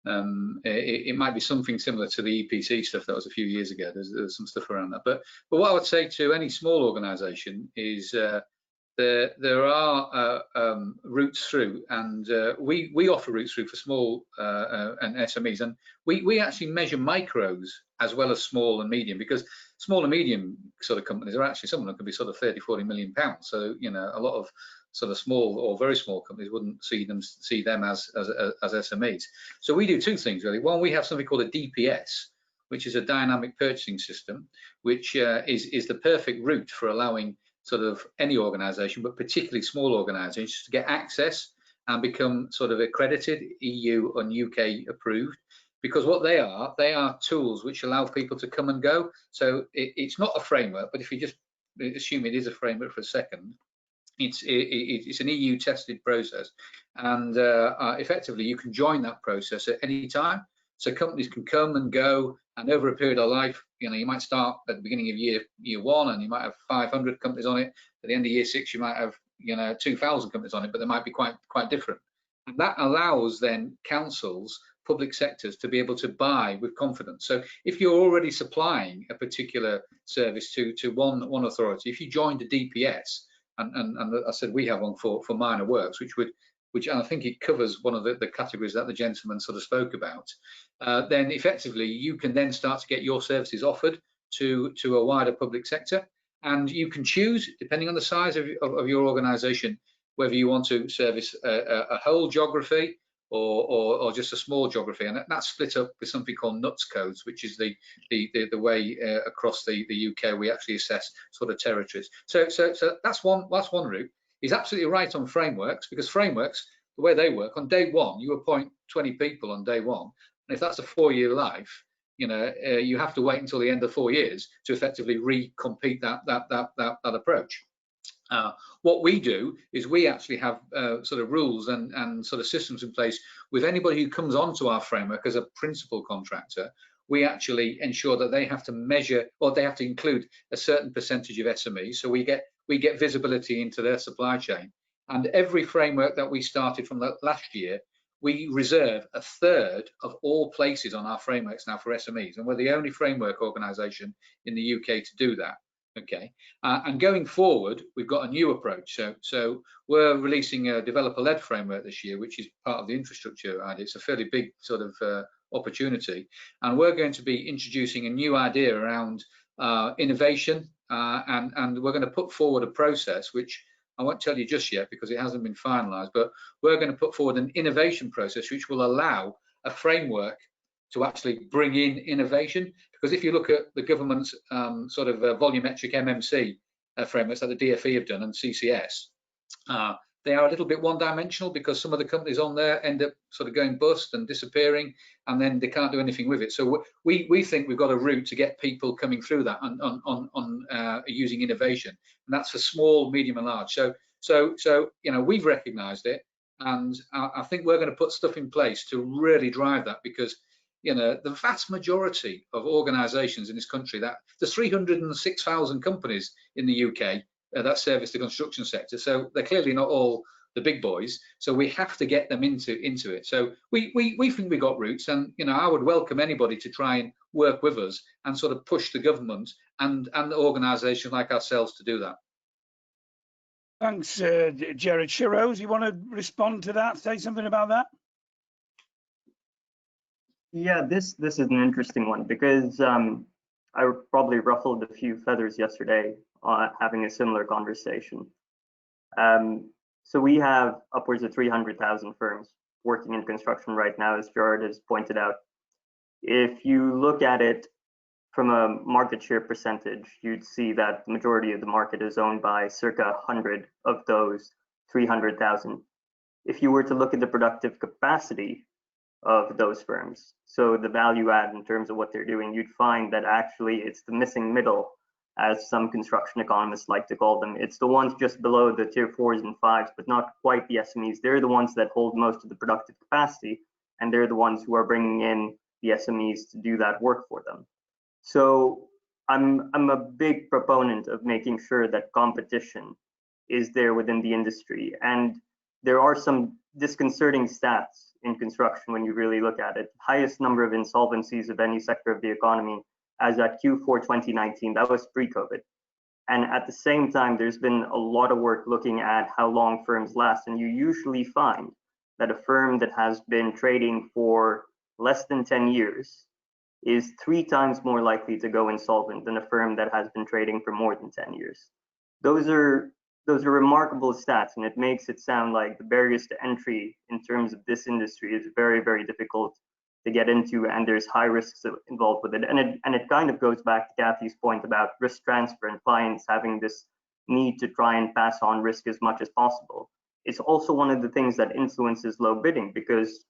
It might be something similar to the EPC stuff that was a few years ago. There's some stuff around that. But what I would say to any small organisation is there are routes through, and we offer routes through for small and SMEs, and we actually measure micros as well as small and medium, because small and medium sort of companies are actually, some of them could be sort of 30-40 million pounds. So a lot of sort of small or very small companies wouldn't see them as SMEs. So we do two things really. One, we have something called a DPS, which is a dynamic purchasing system, which is the perfect route for allowing sort of any organisation, but particularly small organisations, to get access and become sort of accredited, EU and UK approved. Because what they are tools which allow people to come and go. So it's not a framework, but if you just assume it is a framework for a second, it's an EU tested process, and effectively you can join that process at any time. So companies can come and go, and over a period of life, you might start at the beginning of year one, and you might have 500 companies on it. At the end of year 6, you might have 2,000 companies on it, but they might be quite different. And that allows then councils, public sectors, to be able to buy with confidence. So if you're already supplying a particular service to one authority, if you joined a DPS, and I said we have one for minor works, which I think it covers one of the categories that the gentleman sort of spoke about, then effectively you can then start to get your services offered to a wider public sector, and you can choose, depending on the size of your organisation, whether you want to service a whole geography or just a small geography, and that's split up with something called NUTS codes, which is the way across the UK we actually assess sort of territories. So that's one route. He's absolutely right on frameworks, because frameworks, the way they work, on day one you appoint 20 people on day one, and if that's a 4-year life, you have to wait until the end of 4 years to effectively recompete that approach. What we do is we actually have sort of rules and sort of systems in place with anybody who comes onto our framework as a principal contractor. We actually ensure that they have to measure, or they have to include a certain percentage of SMEs, so we get visibility into their supply chain. And every framework that we started from last year, we reserve a third of all places on our frameworks now for SMEs, and we're the only framework organisation in the UK to do that. Okay, and going forward, we've got a new approach. So we're releasing a developer-led framework this year, which is part of the infrastructure idea. It's a fairly big sort of opportunity, and we're going to be introducing a new idea around innovation, and we're going to put forward a process which I won't tell you just yet because it hasn't been finalised, but we're going to put forward an innovation process which will allow a framework to actually bring in innovation. Because if you look at the government's sort of volumetric MMC frameworks that the DFE have done and CCS, they are a little bit one-dimensional because some of the companies on there end up sort of going bust and disappearing, and then they can't do anything with it. So we think we've got a route to get people coming through that on using innovation, and that's for small, medium, and large. So you know, we've recognised it, and I think we're going to put stuff in place to really drive that, because you know, the vast majority of organisations in this country, that there's 306,000 companies in the UK that service the construction sector. So they're clearly not all the big boys. So we have to get them into it. So we think we got roots, and you know, I would welcome anybody to try and work with us and sort of push the government and organisations like ourselves to do that. Thanks, Jared. Shiroz, you want to respond to that? Say something about that? Yeah, this is an interesting one because I probably ruffled a few feathers yesterday having a similar conversation. So we have upwards of 300,000 firms working in construction right now, as Gerard has pointed out. If you look at it from a market share percentage, you'd see that the majority of the market is owned by circa 100 of those 300,000. If you were to look at the productive capacity of those firms, so the value add in terms of what they're doing, you'd find that actually it's the missing middle, as some construction economists like to call them. It's the ones just below the tier 4s and 5s, but not quite the SMEs. They're the ones that hold most of the productive capacity, and they're the ones who are bringing in the SMEs to do that work for them. So I'm a big proponent of making sure that competition is there within the industry. And there are some disconcerting stats in construction when you really look at it. Highest number of insolvencies of any sector of the economy as at Q4 2019, that was pre-COVID. And at the same time, there's been a lot of work looking at how long firms last. And you usually find that a firm that has been trading for less than 10 years is 3 times more likely to go insolvent than a firm that has been trading for more than 10 years. Those are remarkable stats, and it makes it sound like the barriers to entry in terms of this industry is very, very difficult to get into, and there's high risks involved with it. And it kind of goes back to Kathy's point about risk transfer and clients having this need to try and pass on risk as much as possible. It's also one of the things that influences low bidding, because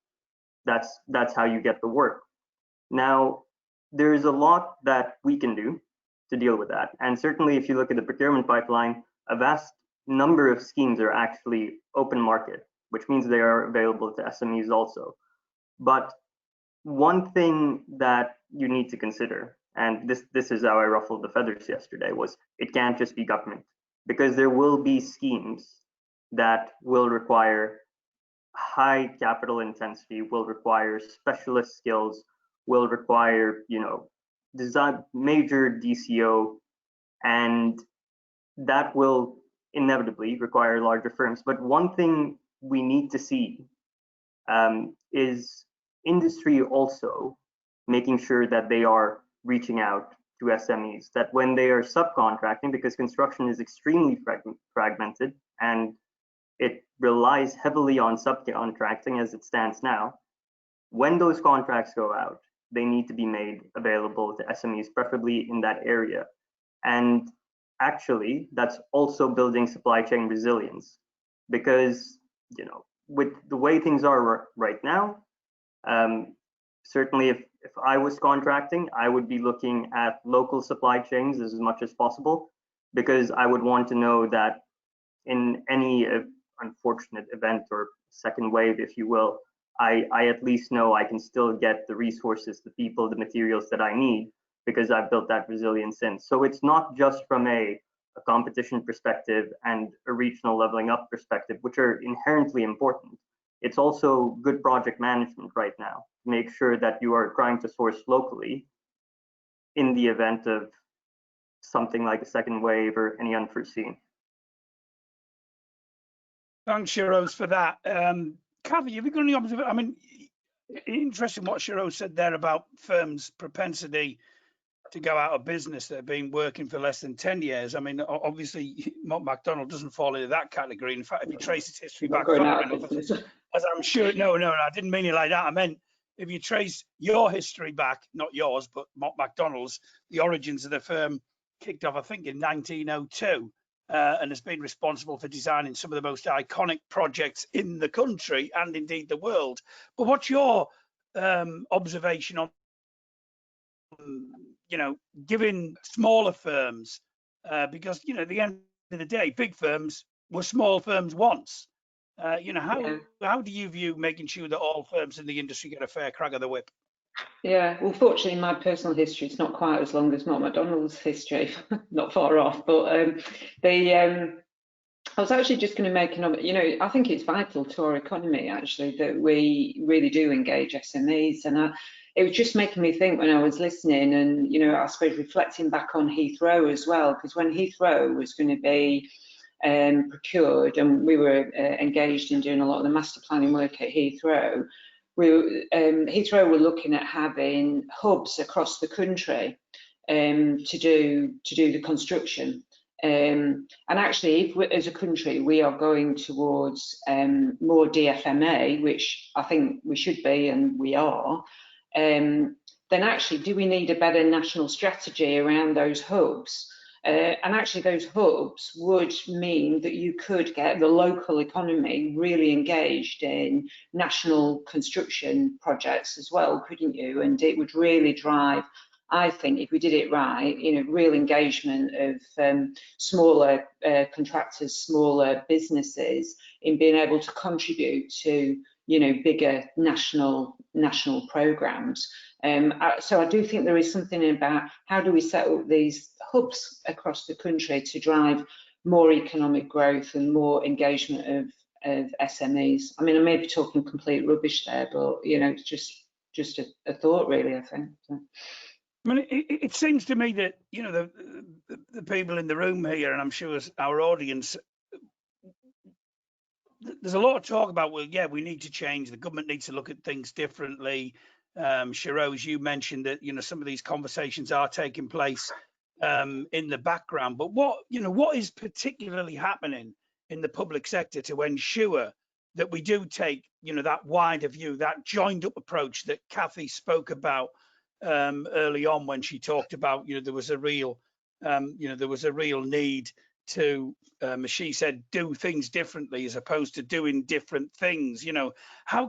that's how you get the work. Now, there's a lot that we can do to deal with that. And certainly if you look at the procurement pipeline, a vast number of schemes are actually open market, which means they are available to SMEs also. But one thing that you need to consider, and this is how I ruffled the feathers yesterday, was it can't just be government, because there will be schemes that will require high capital intensity, will require specialist skills, will require, you know, design major DCO, and that will inevitably require larger firms. But one thing we need to see is industry also making sure that they are reaching out to SMEs, that when they are subcontracting, because construction is extremely fragmented and it relies heavily on subcontracting as it stands now, when those contracts go out, they need to be made available to SMEs, preferably in that area. And actually, that's also building supply chain resilience, because, you know, with the way things are right now, certainly if I was contracting, I would be looking at local supply chains as much as possible, because I would want to know that in any unfortunate event or second wave, if you will, I at least know I can still get the resources, the people, the materials that I need, because I've built that resilience in. So it's not just from a competition perspective and a regional leveling up perspective, which are inherently important. It's also good project management right now to make sure that you are trying to source locally in the event of something like a second wave or any unforeseen. Thanks, Shiroz, for that. Kathy, have you got any observation? I mean, interesting what Shiroz said there about firms' propensity to go out of business that have been working for less than 10 years. I mean, obviously, Mott MacDonald doesn't fall into that category. In fact, if you trace its history back far enough, as I'm sure, no, I didn't mean it like that. I meant if you trace your history back, not yours, but Mott MacDonald's, the origins of the firm kicked off, I think, in 1902, and has been responsible for designing some of the most iconic projects in the country and indeed the world. But what's your observation on, giving smaller firms, because, at the end of the day, big firms were small firms once. How do you view making sure that all firms in the industry get a fair crack of the whip? Yeah, well, fortunately, my personal history is not quite as long as Mott MacDonald's history, not far off. But I was actually just going to make I think it's vital to our economy, actually, that we really do engage SMEs. And it was just making me think when I was listening and, I suppose reflecting back on Heathrow as well, because when Heathrow was going to be procured and we were engaged in doing a lot of the master planning work at Heathrow, Heathrow were looking at having hubs across the country to do the construction. And actually, if as a country we are going towards more DFMA, which I think we should be and we are, then actually, do we need a better national strategy around those hubs? And actually, those hubs would mean that you could get the local economy really engaged in national construction projects as well, couldn't you? And it would really drive, I think, if we did it right, real engagement of smaller contractors, smaller businesses in being able to contribute to, bigger national programs. So I do think there is something about how do we set up these hubs across the country to drive more economic growth and more engagement of SMEs. I mean, I may be talking complete rubbish there, but it's just a thought, really, I think. So. I mean, it seems to me that the people in the room here, and I'm sure our audience, there's a lot of talk about, well, yeah, we need to change. The government needs to look at things differently. Shiroz, you mentioned that some of these conversations are taking place in the background. But what is particularly happening in the public sector to ensure that we do take that wider view, that joined up approach that Kathy spoke about early on when she talked about there was a real need to, as she said, do things differently as opposed to doing different things. How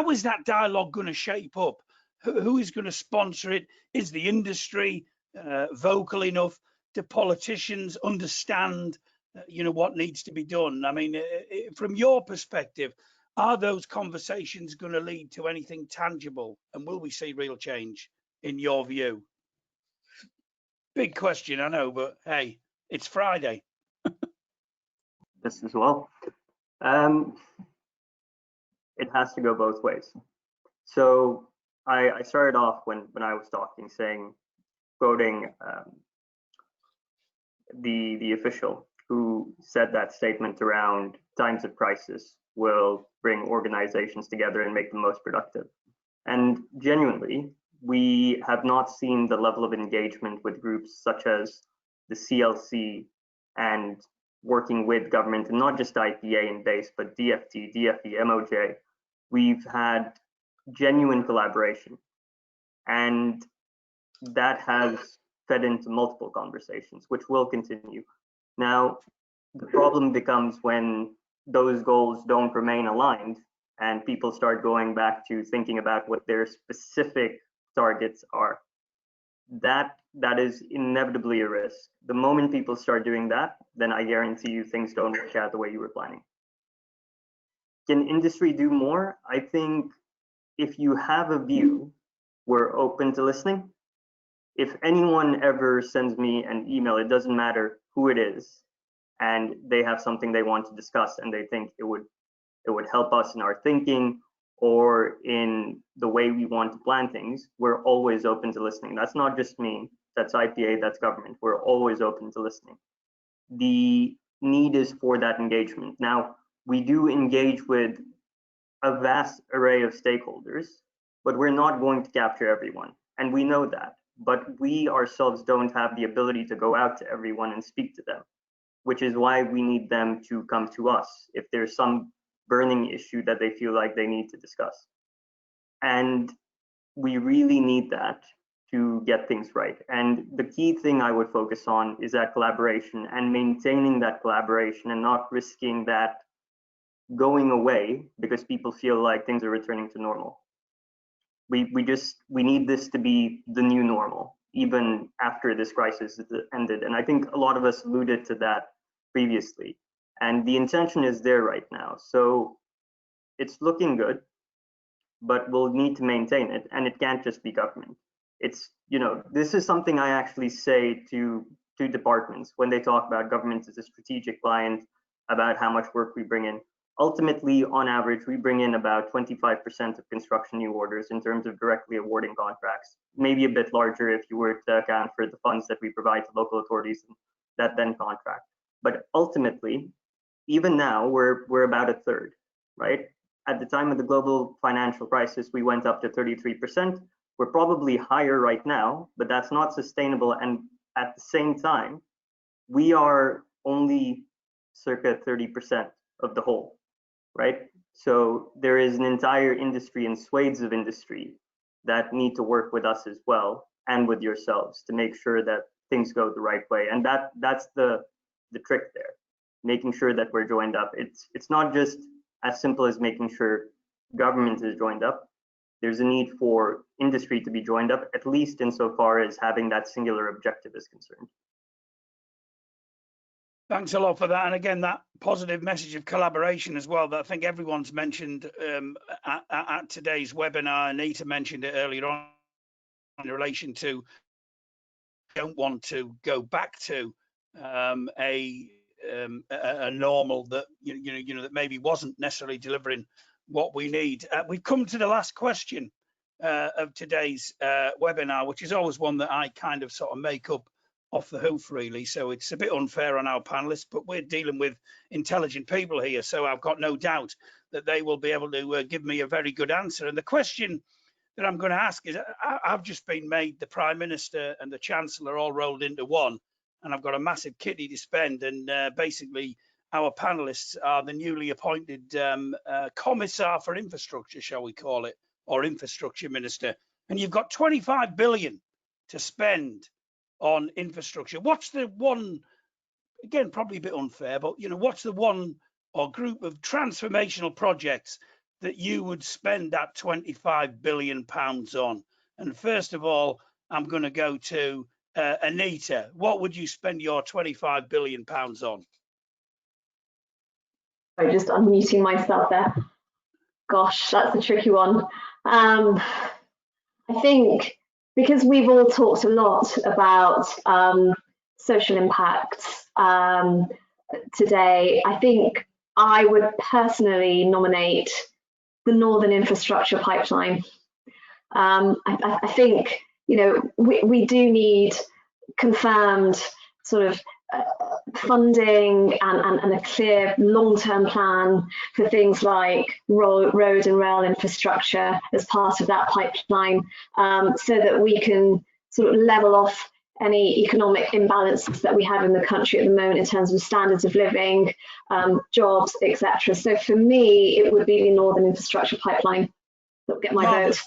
is that dialogue going to shape up? Who is going to sponsor it? Is the industry vocal enough? Do politicians understand what needs to be done? I mean, from your perspective, are those conversations going to lead to anything tangible, and will we see real change in your view? Big question, I know, but hey, it's Friday. This as well. It has to go both ways. So I started off when I was talking, quoting the official who said that statement around times of crisis will bring organizations together and make them most productive. And genuinely, we have not seen the level of engagement with groups such as the CLC and working with government, and not just IPA and BASE, but DFT, DFE, MOJ. We've had genuine collaboration, and that has fed into multiple conversations, which will continue. Now, the problem becomes when those goals don't remain aligned and people start going back to thinking about what their specific targets are. that is inevitably a risk. The moment people start doing that, then I guarantee you things don't work out the way you were planning. Can industry do more? I think if you have a view, we're open to listening. If anyone ever sends me an email, it doesn't matter who it is, and they have something they want to discuss and they think it would help us in our thinking or in the way we want to plan things, we're always open to listening. That's not just me, that's IPA, that's government. We're always open to listening. The need is for that engagement. Now, we do engage with a vast array of stakeholders, but we're not going to capture everyone. And we know that, but we ourselves don't have the ability to go out to everyone and speak to them, which is why we need them to come to us if there's some burning issue that they feel like they need to discuss. And we really need that to get things right. And the key thing I would focus on is that collaboration and maintaining that collaboration and not risking that going away because people feel like things are returning to normal. We need this to be the new normal, even after this crisis is ended. And I think a lot of us alluded to that previously. And the intention is there right now. So it's looking good, but we'll need to maintain it. And it can't just be government. It's, this is something I actually say to departments when they talk about government as a strategic client, about how much work we bring in. Ultimately, on average, we bring in about 25% of construction new orders in terms of directly awarding contracts, maybe a bit larger if you were to account for the funds that we provide to local authorities that then contract. But ultimately, even now, we're about a third, right? At the time of the global financial crisis, we went up to 33%. We're probably higher right now, but that's not sustainable. And at the same time, we are only circa 30% of the whole, right? So there is an entire industry and swathes of industry that need to work with us as well and with yourselves to make sure that things go the right way. And that's the trick there, making sure that we're joined up. It's not just as simple as making sure government is joined up. There's a need for industry to be joined up, at least insofar as having that singular objective is concerned. Thanks a lot for that. And again, that positive message of collaboration as well, that I think everyone's mentioned at today's webinar. Anita mentioned it earlier on in relation to don't want to go back to a normal that that maybe wasn't necessarily delivering what we need. We've come to the last question of today's webinar, which is always one that I kind of sort of make up off the hoof, really. So it's a bit unfair on our panelists, but we're dealing with intelligent people here, so I've got no doubt that they will be able to give me a very good answer. And the question that I'm going to ask is, I've just been made the Prime Minister and the Chancellor all rolled into one, and I've got a massive kitty to spend, and basically our panelists are the newly appointed Commissar for Infrastructure, shall we call it, or Infrastructure Minister, and you've got 25 billion to spend on infrastructure. What's the one, again, probably a bit unfair, but what's the one or group of transformational projects that you would spend that 25 billion pounds on? And first of all, I'm going to go to Anita. What would you spend your 25 billion pounds on? I'm just unmuting myself there. Gosh, that's a tricky one. I think because we've all talked a lot about social impacts today, I think I would personally nominate the Northern Infrastructure Pipeline. I think we do need confirmed sort of funding and a clear long-term plan for things like road and rail infrastructure as part of that pipeline, so that we can sort of level off any economic imbalances that we have in the country at the moment in terms of standards of living, jobs, etc. So for me, it would be the Northern Infrastructure Pipeline that would get my vote.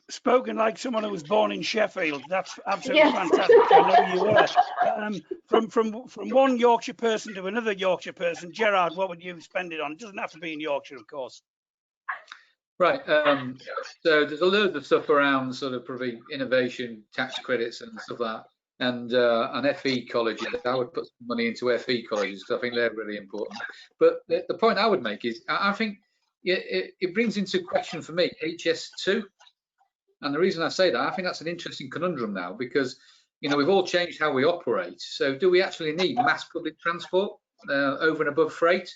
Spoken like someone who was born in Sheffield. That's absolutely fantastic. I know you were. From one Yorkshire person to another Yorkshire person, Gerard, what would you spend it on? It doesn't have to be in Yorkshire, of course. Right. So there's a load of stuff around sort of probably innovation, tax credits and stuff like that. And FE colleges. I would put some money into FE colleges because I think they're really important. But the point I would make is I think it brings into question for me HS2. And the reason I say that, I think that's an interesting conundrum now because, you know, we've all changed how we operate. So do we actually need mass public transport over and above freight?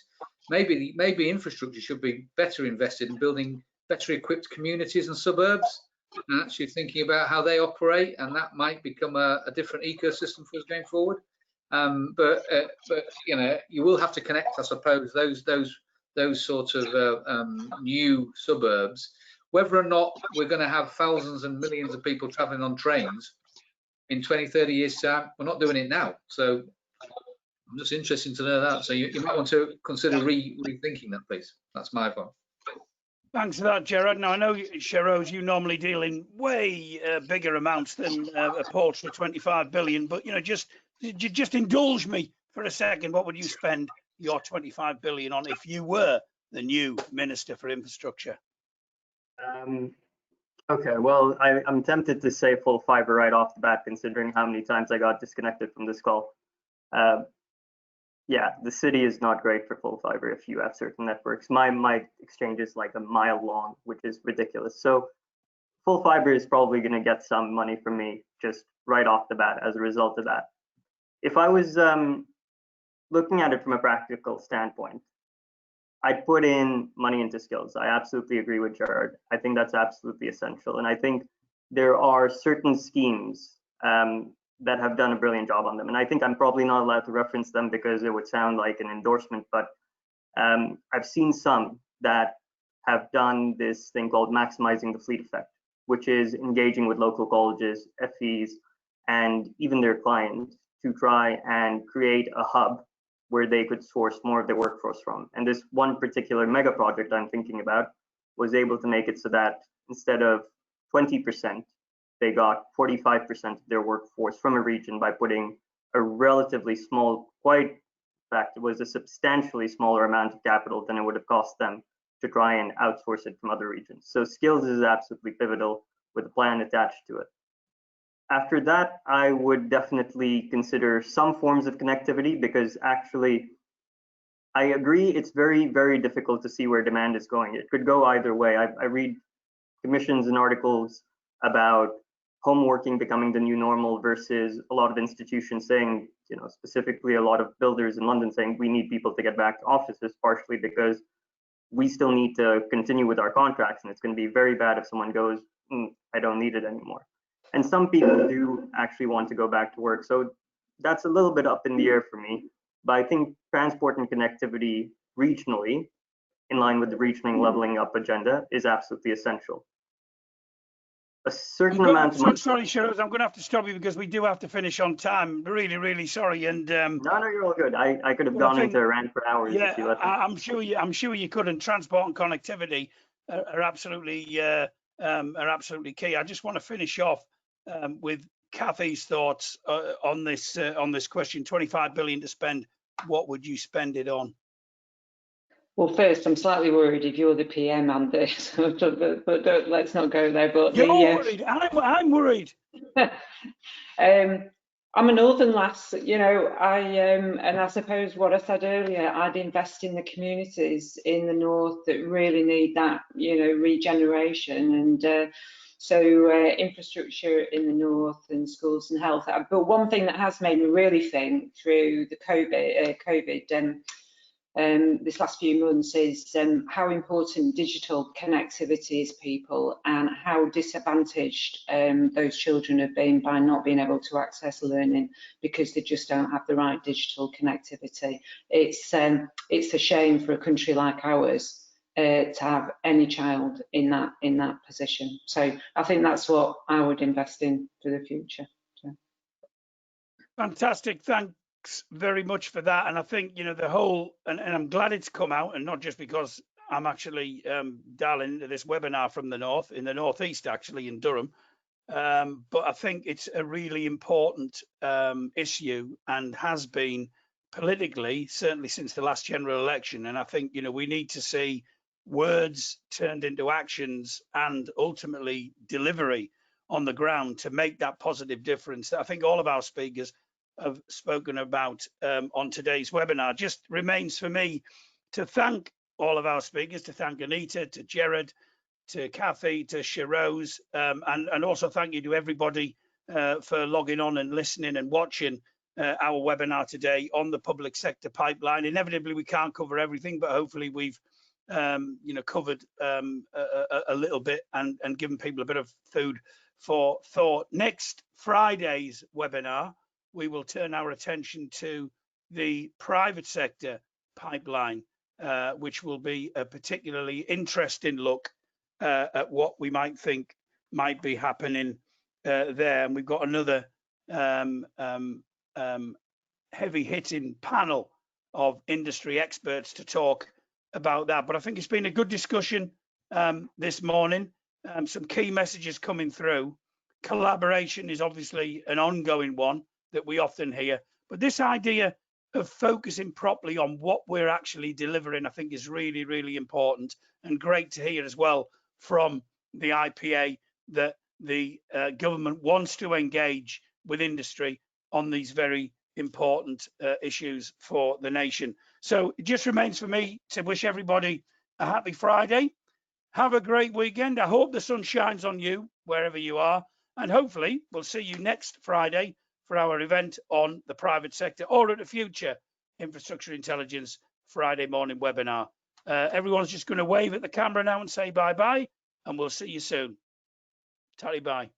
Maybe infrastructure should be better invested in building better equipped communities and suburbs and actually thinking about how they operate, and that might become a different ecosystem for us going forward. But you know, you will have to connect, I suppose, those sort of new suburbs. Whether or not we're going to have thousands and millions of people traveling on trains in 20, 30 years time, we're not doing it now. So I'm just interested to know that. So you might want to consider rethinking that, please. That's my point. Thanks for that, Gerard. Now, I know, Sharoz, you normally deal in way bigger amounts than a paltry 25 billion, but, you know, just indulge me for a second. What would you spend your 25 billion on if you were the new Minister for Infrastructure? Okay, well, I'm tempted to say full fibre right off the bat, considering how many times I got disconnected from this call. Yeah, the city is not great for full fibre if you have certain networks. My exchange is like a mile long, which is ridiculous. So full fibre is probably going to get some money from me just right off the bat as a result of that. If I was looking at it from a practical standpoint, I'd put in money into skills. I absolutely agree with Gerard. I think that's absolutely essential. And I think there are certain schemes that have done a brilliant job on them. And I think I'm probably not allowed to reference them because it would sound like an endorsement, but I've seen some that have done this thing called maximizing the fleet effect, which is engaging with local colleges, FEs, and even their clients to try and create a hub where they could source more of their workforce from. And this one particular mega project I'm thinking about was able to make it so that instead of 20%, they got 45% of their workforce from a region by putting a relatively small, in fact, it was a substantially smaller amount of capital than it would have cost them to try and outsource it from other regions. So skills is absolutely pivotal with a plan attached to it. After that, I would definitely consider some forms of connectivity because actually, I agree it's very, very difficult to see where demand is going. It could go either way. I read commissions and articles about home working becoming the new normal versus a lot of institutions saying, you know, specifically a lot of builders in London saying we need people to get back to offices, partially because we still need to continue with our contracts and it's going to be very bad if someone goes, I don't need it anymore. And some people do actually want to go back to work. So that's a little bit up in the air for me. But I think transport and connectivity regionally, in line with the regional leveling up agenda, is absolutely essential. A certain amount of sorry, Sharoz, I'm going to have to stop you because we do have to finish on time. Really, really sorry. And no, you're all good. I could have gone into a rant for hours. Yeah, if you let me. I'm sure you couldn't. Transport and connectivity are absolutely key. I just want to finish off with Kathy's thoughts on this question. 25 billion to spend. What would you spend it on? Well, first, I'm slightly worried if you're the PM, Andy, but let's not go there. But you're worried. I'm worried. I'm a northern lass, you know. And I suppose what I said earlier, I'd invest in the communities in the north that really need that, you know, regeneration and. So infrastructure in the north and schools and health. But one thing that has made me really think through the COVID this last few months is how important digital connectivity is, people, and how disadvantaged those children have been by not being able to access learning because they just don't have the right digital connectivity. It's a shame for a country like ours to have any child in that position. So I think that's what I would invest in for the future. So. Fantastic, thanks very much for that. And I think, you know, the whole, and I'm glad it's come out, and not just because I'm actually dialing into this webinar from the north, in the northeast actually, in Durham, but I think it's a really important issue and has been politically, certainly since the last general election. And I think, you know, we need to see words turned into actions and ultimately delivery on the ground to make that positive difference that I think all of our speakers have spoken about on today's webinar. Just remains for me to thank all of our speakers, to thank Anita, to Jared, to Kathy, to Shiroz, and also thank you to everybody for logging on and listening and watching our webinar today on the public sector pipeline. Inevitably, we can't cover everything, but hopefully we've covered a little bit and given people a bit of food for thought. Next Friday's webinar, we will turn our attention to the private sector pipeline, which will be a particularly interesting look at what we might think might be happening there. And we've got another heavy-hitting panel of industry experts to talk about that. But I think it's been a good discussion this morning. Some key messages coming through. Collaboration is obviously an ongoing one that we often hear, but this idea of focusing properly on what we're actually delivering, I think, is really, really important, and great to hear as well from the IPA that the government wants to engage with industry on these very important issues for the nation. So it just remains for me to wish everybody a happy Friday. Have a great weekend. I hope the sun shines on you wherever you are, and hopefully we'll see you next Friday for our event on the private sector, or at a future Infrastructure Intelligence Friday morning webinar. Everyone's just going to wave at the camera now and say bye-bye, and we'll see you soon. Tally bye.